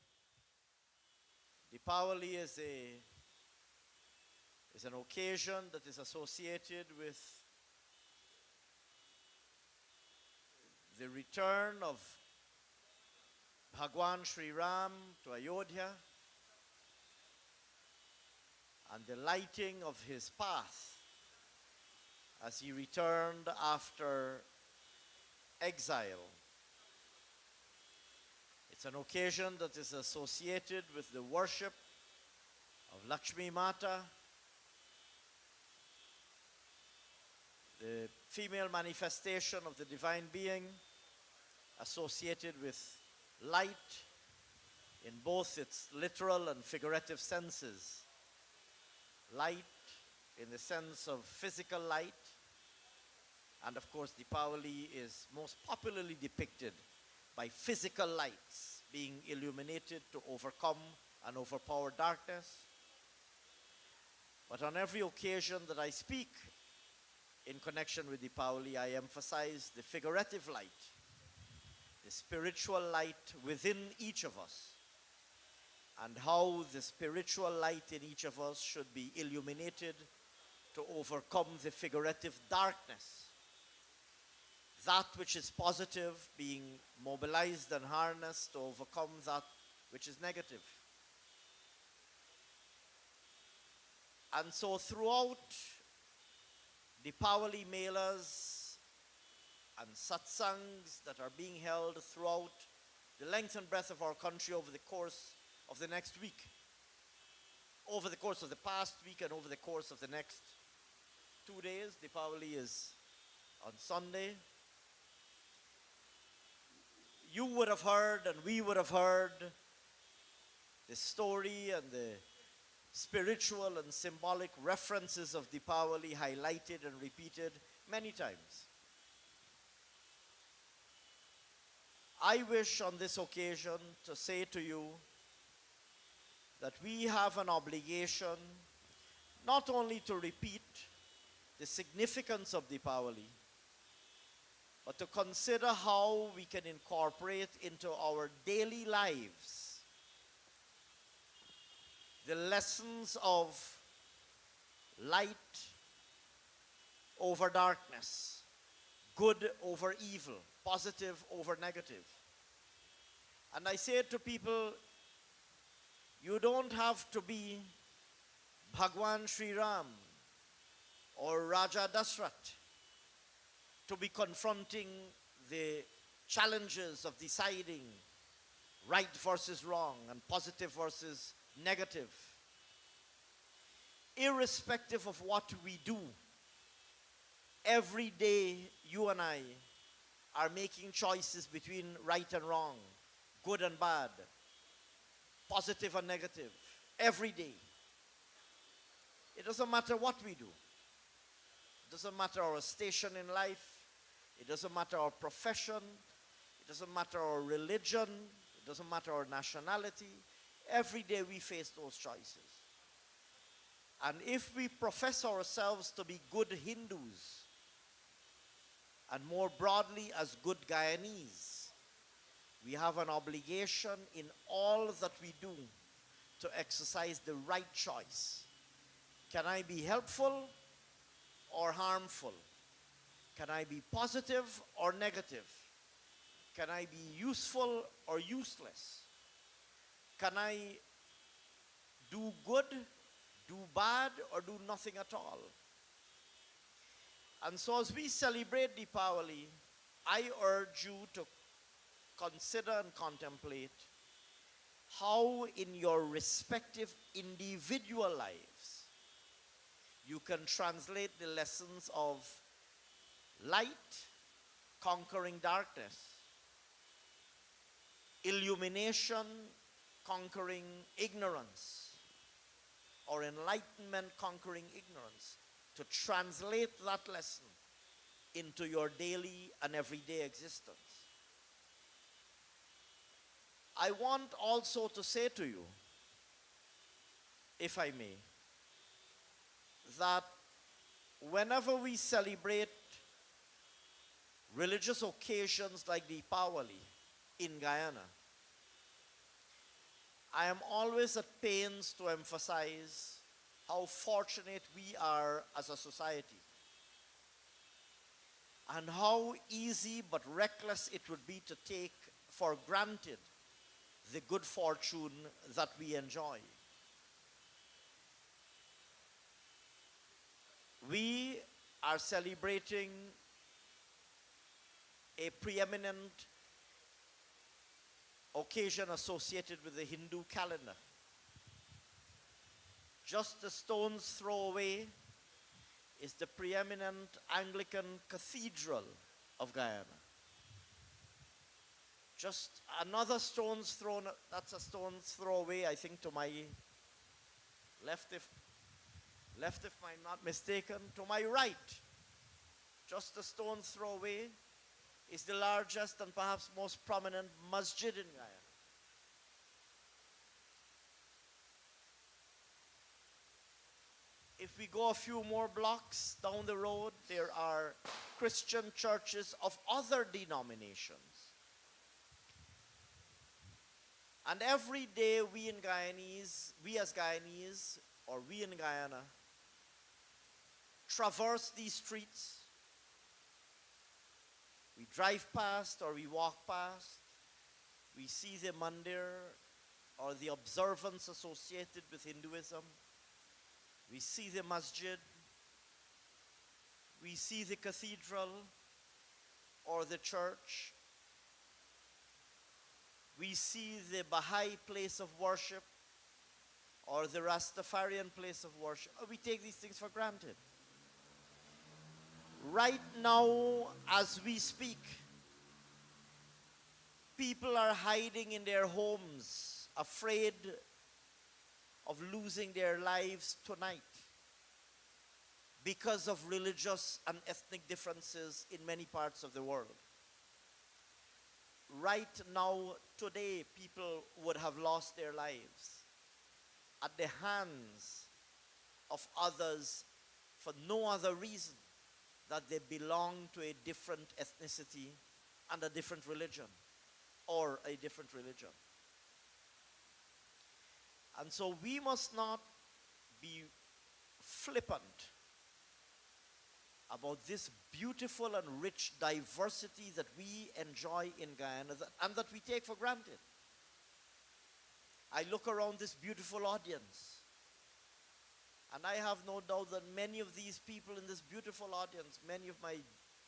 Diwali is an occasion that is associated with the return of Bhagwan Sri Ram to Ayodhya, and the lighting of his path as he returned after exile. It's an occasion that is associated with the worship of Lakshmi Mata, the female manifestation of the divine being, associated with light in both its literal and figurative senses. Light in the sense of physical light, and of course Deepavali is most popularly depicted by physical lights being illuminated to overcome and overpower darkness. But on every occasion that I speak in connection with Deepavali, I emphasize the figurative light, the spiritual light within each of us, and how the spiritual light in each of us should be illuminated to overcome the figurative darkness. That which is positive being mobilized and harnessed to overcome that which is negative. And so throughout Deepavali Melas and satsangs that are being held throughout the length and breadth of our country over the course of the next week, over the course of the past week and over the course of the next 2 days. Deepavali is on Sunday. You would have heard and we would have heard the story and the spiritual and symbolic references of Deepavali highlighted and repeated many times. I wish on this occasion to say to you that we have an obligation not only to repeat the significance of Deepavali, but to consider how we can incorporate into our daily lives the lessons of light over darkness, good over evil, positive over negative. And I say to people, you don't have to be Bhagwan Sri Ram or Raja Dashrath to be confronting the challenges of deciding right versus wrong and positive versus negative. Irrespective of what we do, every day you and I are making choices between right and wrong, good and bad, positive and negative, every day. It doesn't matter what we do. It doesn't matter our station in life. It doesn't matter our profession. It doesn't matter our religion. It doesn't matter our nationality. Every day we face those choices. And if we profess ourselves to be good Hindus, and more broadly as good Guyanese, we have an obligation in all that we do to exercise the right choice. Can I be helpful or harmful? Can I be positive or negative? Can I be useful or useless? Can I do good, do bad, or do nothing at all? And so as we celebrate Deepavali, I urge you to consider and contemplate how in your respective individual lives you can translate the lessons of light conquering darkness, illumination conquering ignorance, or enlightenment conquering ignorance, to translate that lesson into your daily and everyday existence. I want also to say to you, if I may, that whenever we celebrate religious occasions like Deepavali in Guyana, I am always at pains to emphasize how fortunate we are as a society, and how easy but reckless it would be to take for granted the good fortune that we enjoy. We are celebrating a preeminent occasion associated with the Hindu calendar. Just a stone's throw away is the preeminent Anglican Cathedral of Guyana. Just another stone's throw, that's a stone's throw away, I think, to my left, if I'm not mistaken. To my right, just a stone's throw away, is the largest and perhaps most prominent masjid in Guyana. If we go a few more blocks down the road, there are Christian churches of other denominations. And every day we as Guyanese, or we in Guyana, traverse these streets. We drive past or we walk past. We see the mandir or the observance associated with Hinduism. We see the masjid. We see the cathedral or the church. We see the Baha'i place of worship or the Rastafarian place of worship. We take these things for granted. Right now, as we speak, people are hiding in their homes, afraid of losing their lives tonight because of religious and ethnic differences in many parts of the world. Right now, today, people would have lost their lives at the hands of others for no other reason that they belong to a different ethnicity and a different religion, or a different religion. And so we must not be flippant about this beautiful and rich diversity that we enjoy in Guyana and that we take for granted. I look around this beautiful audience, and I have no doubt that many of these people in this beautiful audience, many of my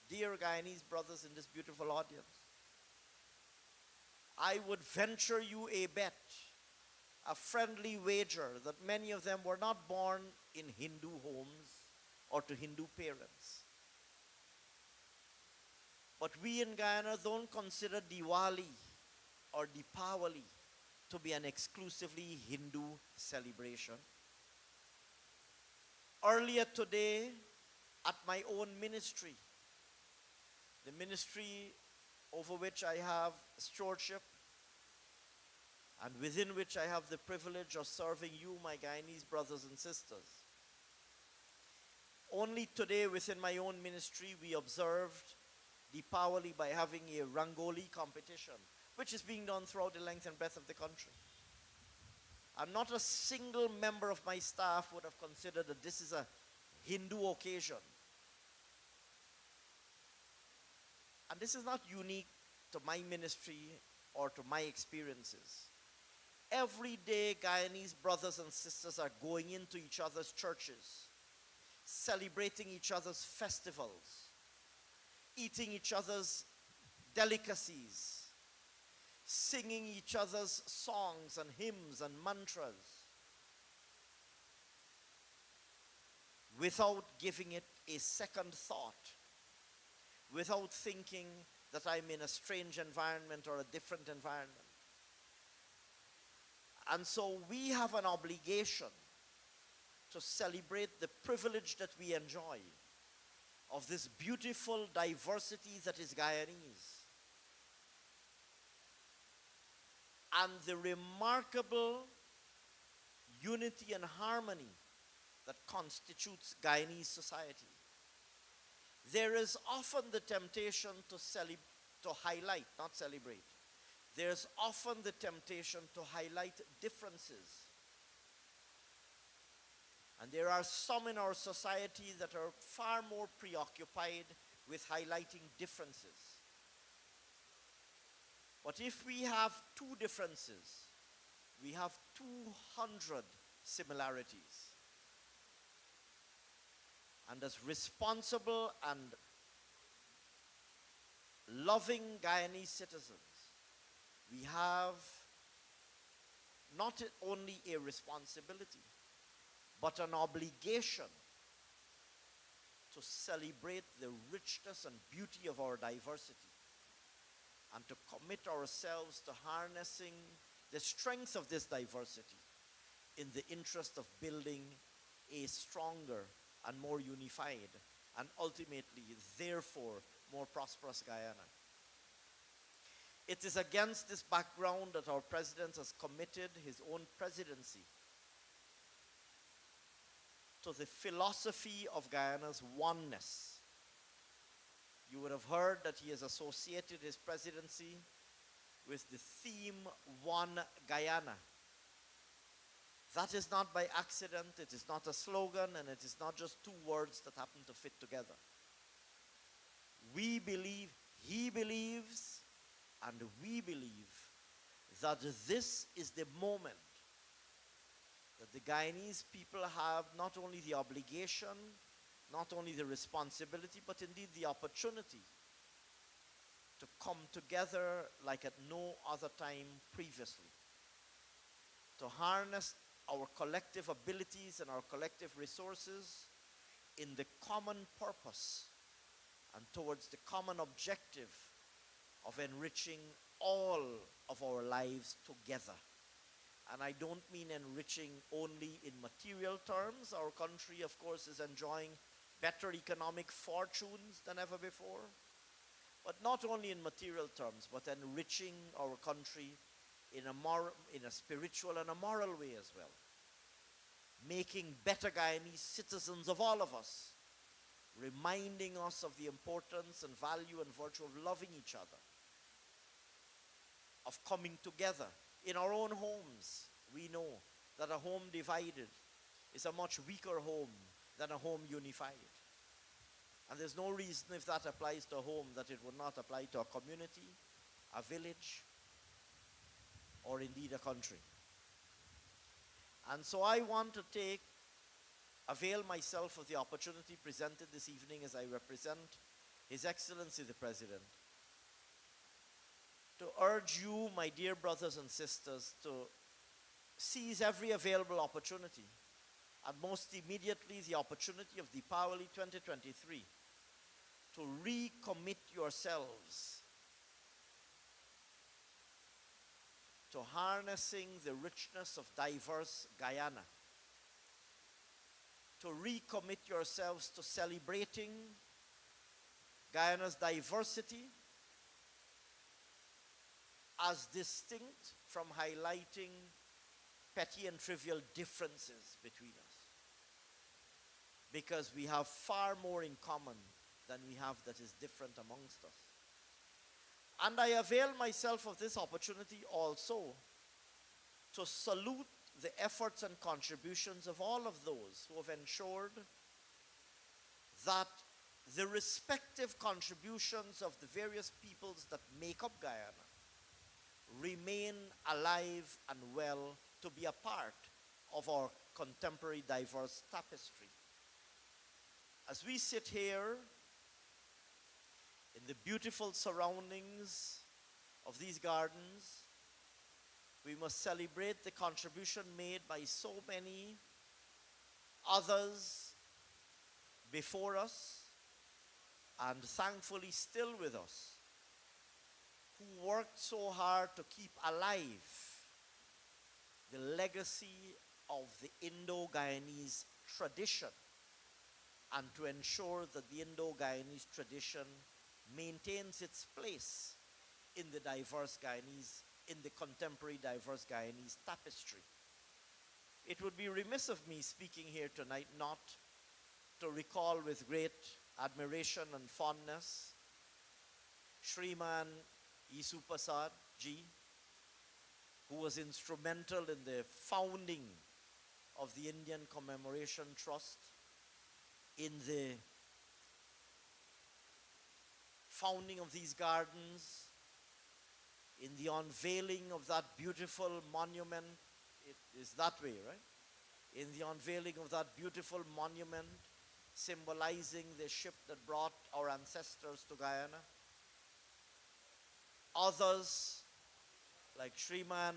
dear Guyanese brothers in this beautiful audience, I would venture you a bet, a friendly wager, that many of them were not born in Hindu homes or to Hindu parents. But we in Guyana don't consider Diwali or Deepawali to be an exclusively Hindu celebration. Earlier today, at my own ministry, the ministry over which I have stewardship, and within which I have the privilege of serving you, my Guyanese brothers and sisters. Only today within my own ministry, we observed Deepawali by having a Rangoli competition, which is being done throughout the length and breadth of the country. And not a single member of my staff would have considered that this is a Hindu occasion. And this is not unique to my ministry or to my experiences. Every day, Guyanese brothers and sisters are going into each other's churches, celebrating each other's festivals, eating each other's delicacies, singing each other's songs and hymns and mantras, without giving it a second thought, without thinking that I'm in a strange environment or a different environment. And so we have an obligation to celebrate the privilege that we enjoy of this beautiful diversity that is Guyanese, and the remarkable unity and harmony that constitutes Guyanese society. There is often the temptation to highlight, not celebrate. There's often the temptation to highlight differences. And there are some in our society that are far more preoccupied with highlighting differences. But if we have two differences, we have 200 similarities. And as responsible and loving Guyanese citizens, we have not only a responsibility, but an obligation to celebrate the richness and beauty of our diversity and to commit ourselves to harnessing the strength of this diversity in the interest of building a stronger and more unified and ultimately, therefore, more prosperous Guyana. It is against this background that our president has committed his own presidency to the philosophy of Guyana's oneness. You would have heard that he has associated his presidency with the theme One Guyana. That is not by accident, it is not a slogan, and it is not just two words that happen to fit together. We believe, he believes, and we believe that this is the moment that the Guyanese people have not only the obligation, not only the responsibility, but indeed the opportunity to come together like at no other time previously, to harness our collective abilities and our collective resources in the common purpose and towards the common objective of enriching all of our lives together. And I don't mean enriching only in material terms. Our country, of course, is enjoying better economic fortunes than ever before. But not only in material terms, but enriching our country in a spiritual and a moral way as well. Making better Guyanese citizens of all of us. Reminding us of the importance and value and virtue of loving each other. Of coming together. In our own homes, we know that a home divided is a much weaker home than a home unified. And there's no reason, if that applies to a home, that it would not apply to a community, a village, or indeed a country. And so I want to avail myself of the opportunity presented this evening as I represent His Excellency the President, to urge you, my dear brothers and sisters, to seize every available opportunity, and most immediately the opportunity of DIWALI 2023, to recommit yourselves to harnessing the richness of diverse Guyana, to recommit yourselves to celebrating Guyana's diversity as distinct from highlighting petty and trivial differences between us. Because we have far more in common than we have that is different amongst us. And I avail myself of this opportunity also to salute the efforts and contributions of all of those who have ensured that the respective contributions of the various peoples that make up Guyana remain alive and well to be a part of our contemporary diverse tapestry. As we sit here in the beautiful surroundings of these gardens, we must celebrate the contribution made by so many others before us and thankfully still with us, who worked so hard to keep alive the legacy of the Indo-Guyanese tradition and to ensure that the Indo-Guyanese tradition maintains its place in the diverse Guyanese, in the contemporary diverse Guyanese tapestry. It would be remiss of me speaking here tonight not to recall with great admiration and fondness Shriman Isu Prasad ji, who was instrumental in the founding of the Indian Commemoration Trust, in the founding of these gardens, in the unveiling of that beautiful monument. It is that way, right? In the unveiling of that beautiful monument symbolizing the ship that brought our ancestors to Guyana. Others, like Shriman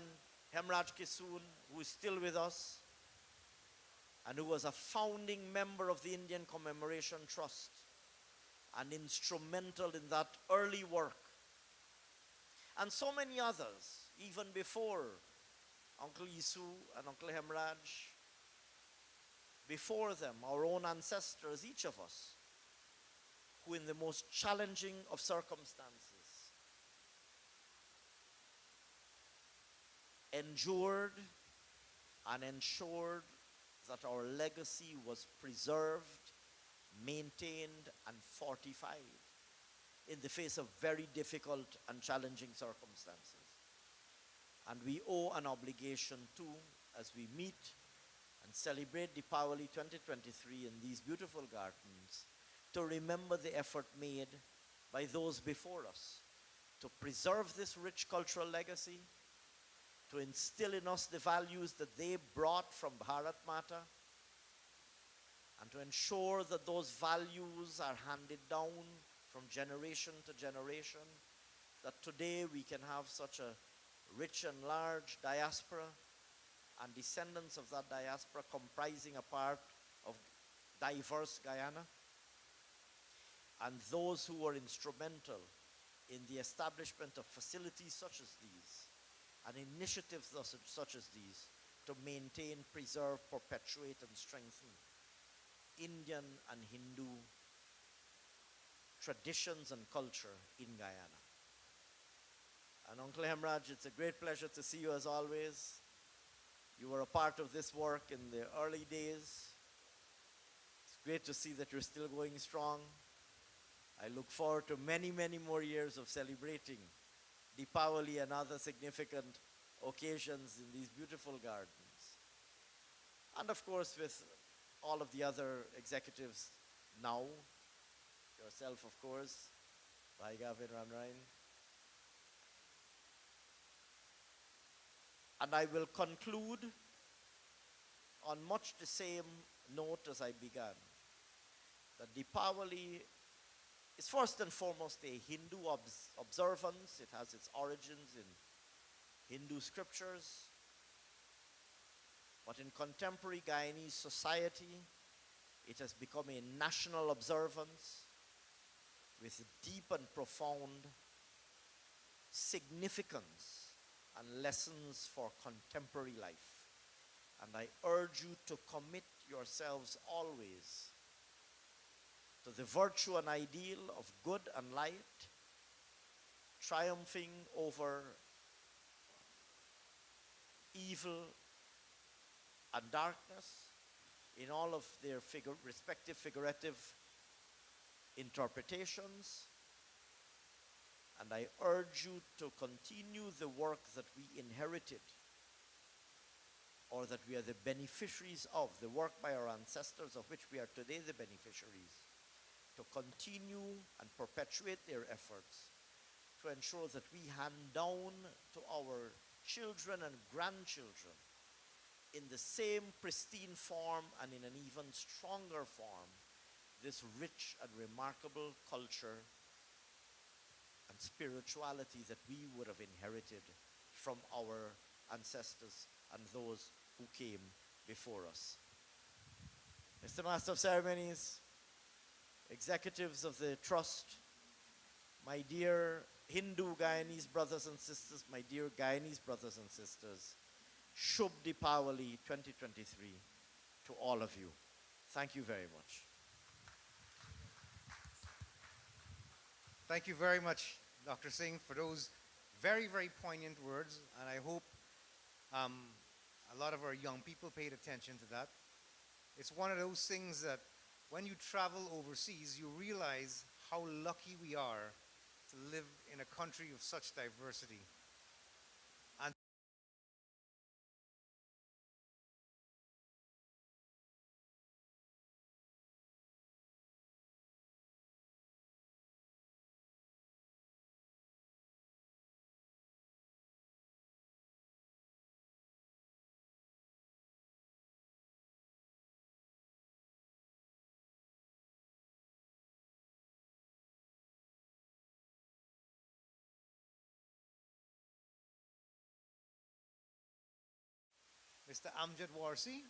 Hemraj Kisoon, who is still with us, and who was a founding member of the Indian Commemoration Trust, and instrumental in that early work. And so many others, even before Uncle Yisu and Uncle Hemraj, before them, our own ancestors, each of us, who in the most challenging of circumstances endured and ensured that our legacy was preserved, maintained, and fortified in the face of very difficult and challenging circumstances. And we owe an obligation too, as we meet and celebrate Diwali 2023 in these beautiful gardens, to remember the effort made by those before us to preserve this rich cultural legacy, to instill in us the values that they brought from Bharat Mata, and to ensure that those values are handed down from generation to generation, that today we can have such a rich and large diaspora and descendants of that diaspora comprising a part of diverse Guyana, and those who were instrumental in the establishment of facilities such as these and initiatives such as these to maintain, preserve, perpetuate, and strengthen Indian and Hindu traditions and culture in Guyana. And Uncle Hemraj, it's a great pleasure to see you as always. You were a part of this work in the early days. It's great to see that you're still going strong. I look forward to many, many more years of celebrating Diwali and other significant occasions in these beautiful gardens. And of course, with all of the other executives now, yourself, of course, Bhai Gavin Ranrain. And I will conclude on much the same note as I began, that Diwali is first and foremost a Hindu observance. It has its origins in Hindu scriptures. But in contemporary Guyanese society, it has become a national observance with deep and profound significance and lessons for contemporary life. And I urge you to commit yourselves always to the virtue and ideal of good and light, triumphing over evil and darkness in all of their respective figurative interpretations. And I urge you to continue the work that we inherited, or that we are the beneficiaries of, the work by our ancestors of which we are today the beneficiaries, to continue and perpetuate their efforts to ensure that we hand down to our children and grandchildren in the same pristine form and in an even stronger form this rich and remarkable culture and spirituality that we would have inherited from our ancestors and those who came before us. Mr. Master of Ceremonies, executives of the Trust, my dear Hindu Guyanese brothers and sisters, my dear Guyanese brothers and sisters, Shubh Diwali 2023 to all of you. Thank you very much. Thank you very much, Dr. Singh, for those very, very poignant words, and I hope a lot of our young people paid attention to that. It's one of those things that when you travel overseas, you realize how lucky we are to live in a country of such diversity. Mr. Amjad Warsi.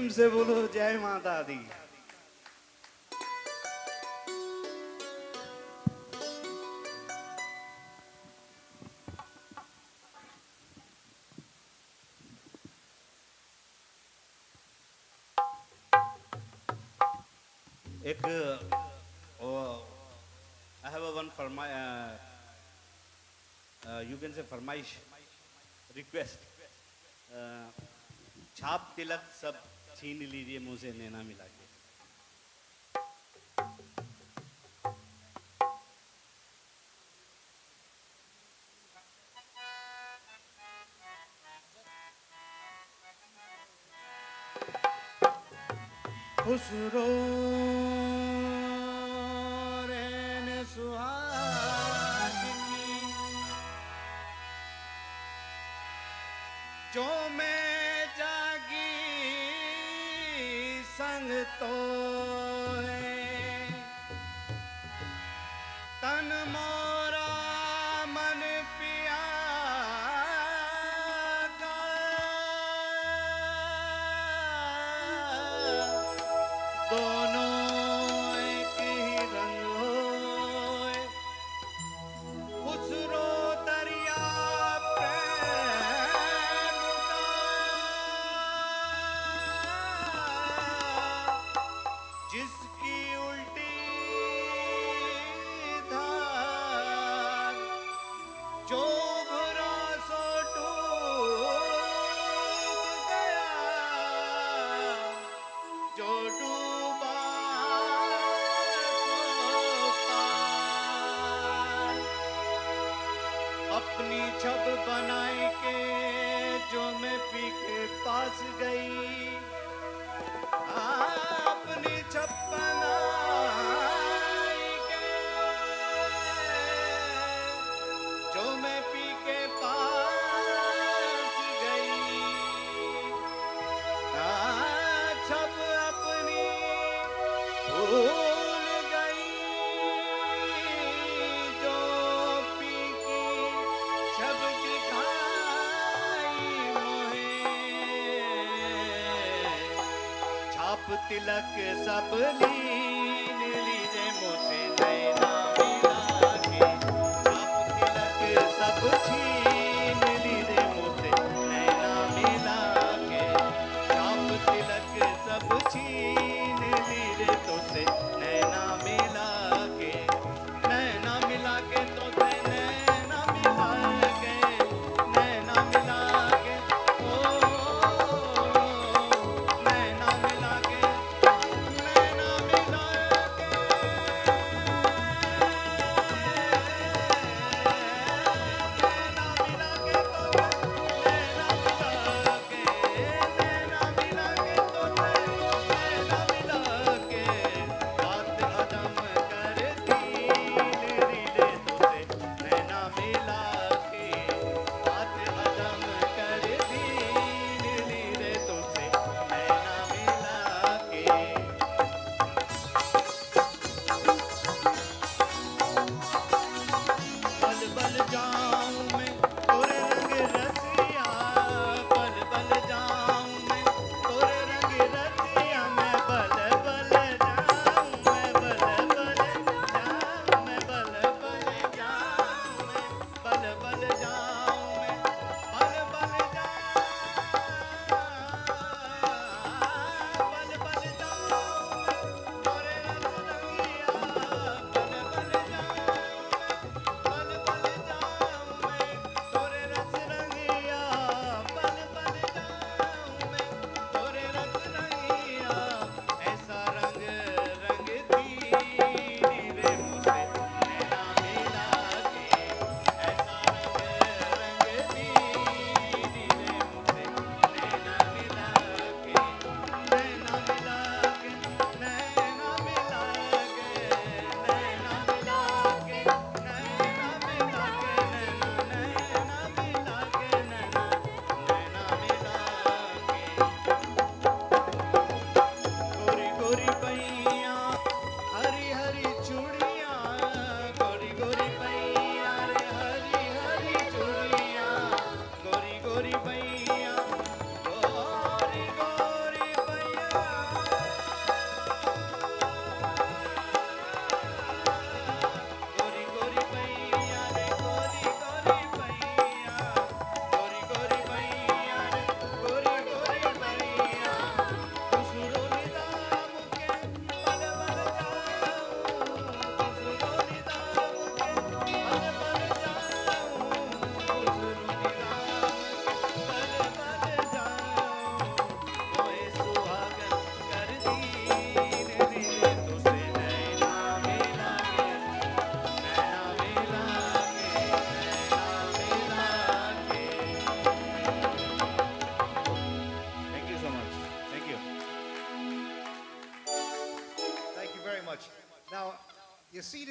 प्रेम से बोलो जय माता दी। एक I have a one you can say फरमाइश request छाप तिलक सब छीन लीजिए मुंह से नैना मिला के। खुसरो रैन सुहागिनी जो मैं जागी संग तो है तन मोरा मन पिया का दोनों एक ही रंग होए खुसरो दरिया प्रेम का जिसकी उल्टी धार जो भरा सो डूब गया जो डूबा सो पार अपनी छब बनाई के जो मैं पी के पास गई अपनी छब बनाई के जो मैं पी के पास गई छब अपनी भूल गई जो पी की छब दिखाई मोहे छाप तिलक सब लीन लीजे मुझसे नैना मिला के छाप तिलक सब छीन लीजे मुझसे नैना मिला के छाप तिलक सब छीन लीजे तुझसे नैना मिला के नैना मिला के तुझसे नैना मिला के नैना मिला के ओ नैना मिला के नैना मिला के नैना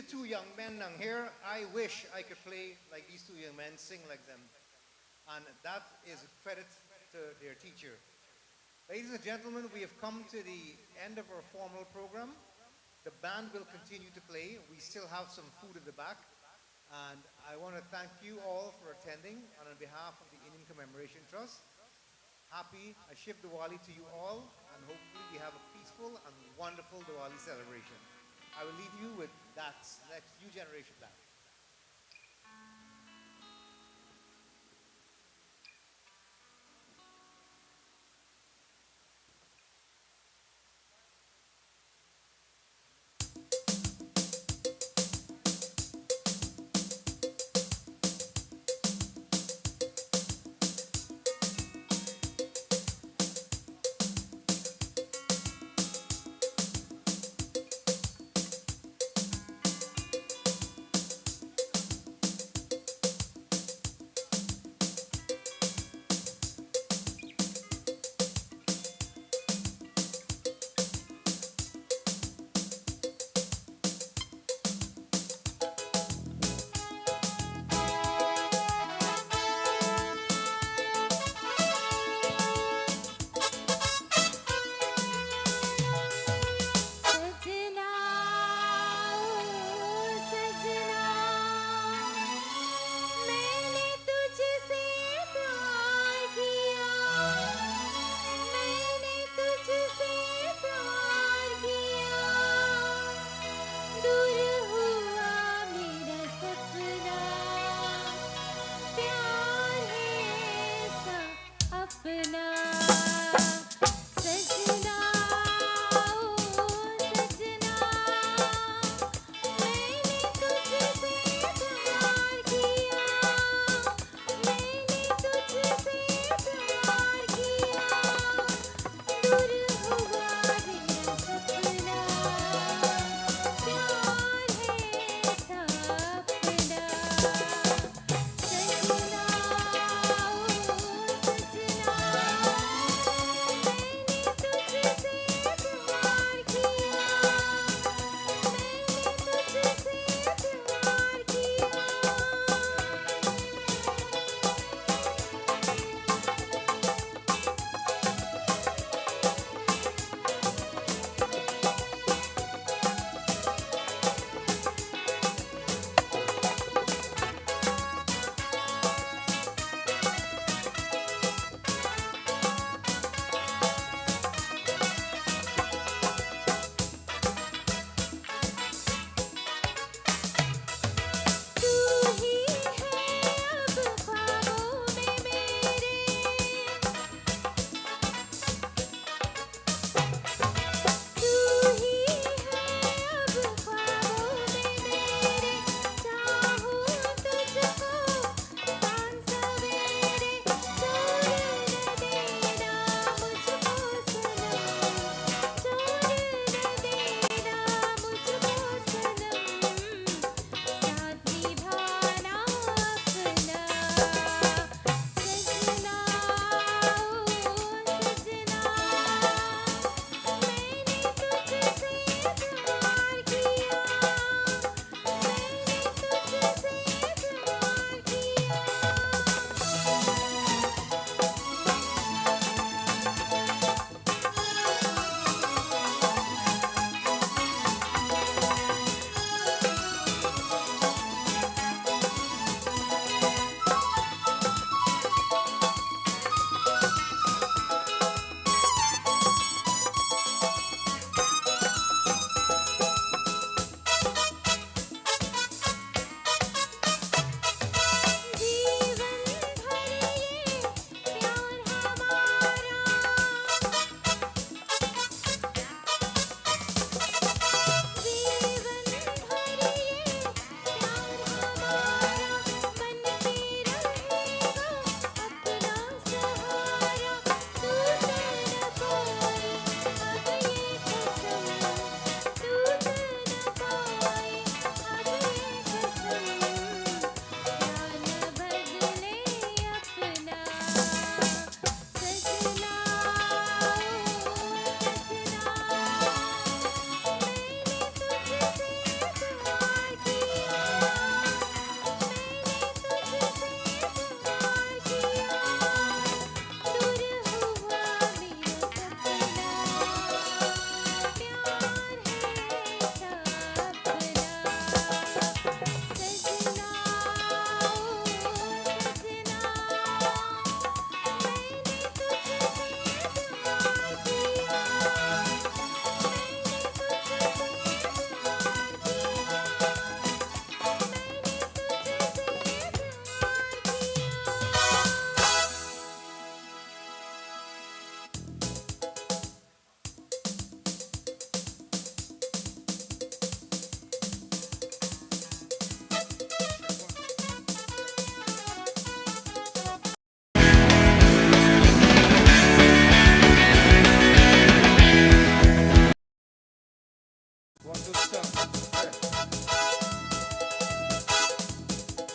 two young men down here. I wish I could play like these two young men, sing like them. And that is a credit to their teacher. Ladies and gentlemen, we have come to the end of our formal program. The band will continue to play. We still have some food at the back. And I want to thank you all for attending. And on behalf of the Indian Commemoration Trust, happy Ashif Diwali to you all. And hopefully we have a peaceful and wonderful Diwali celebration. I will leave you with that next new generation band.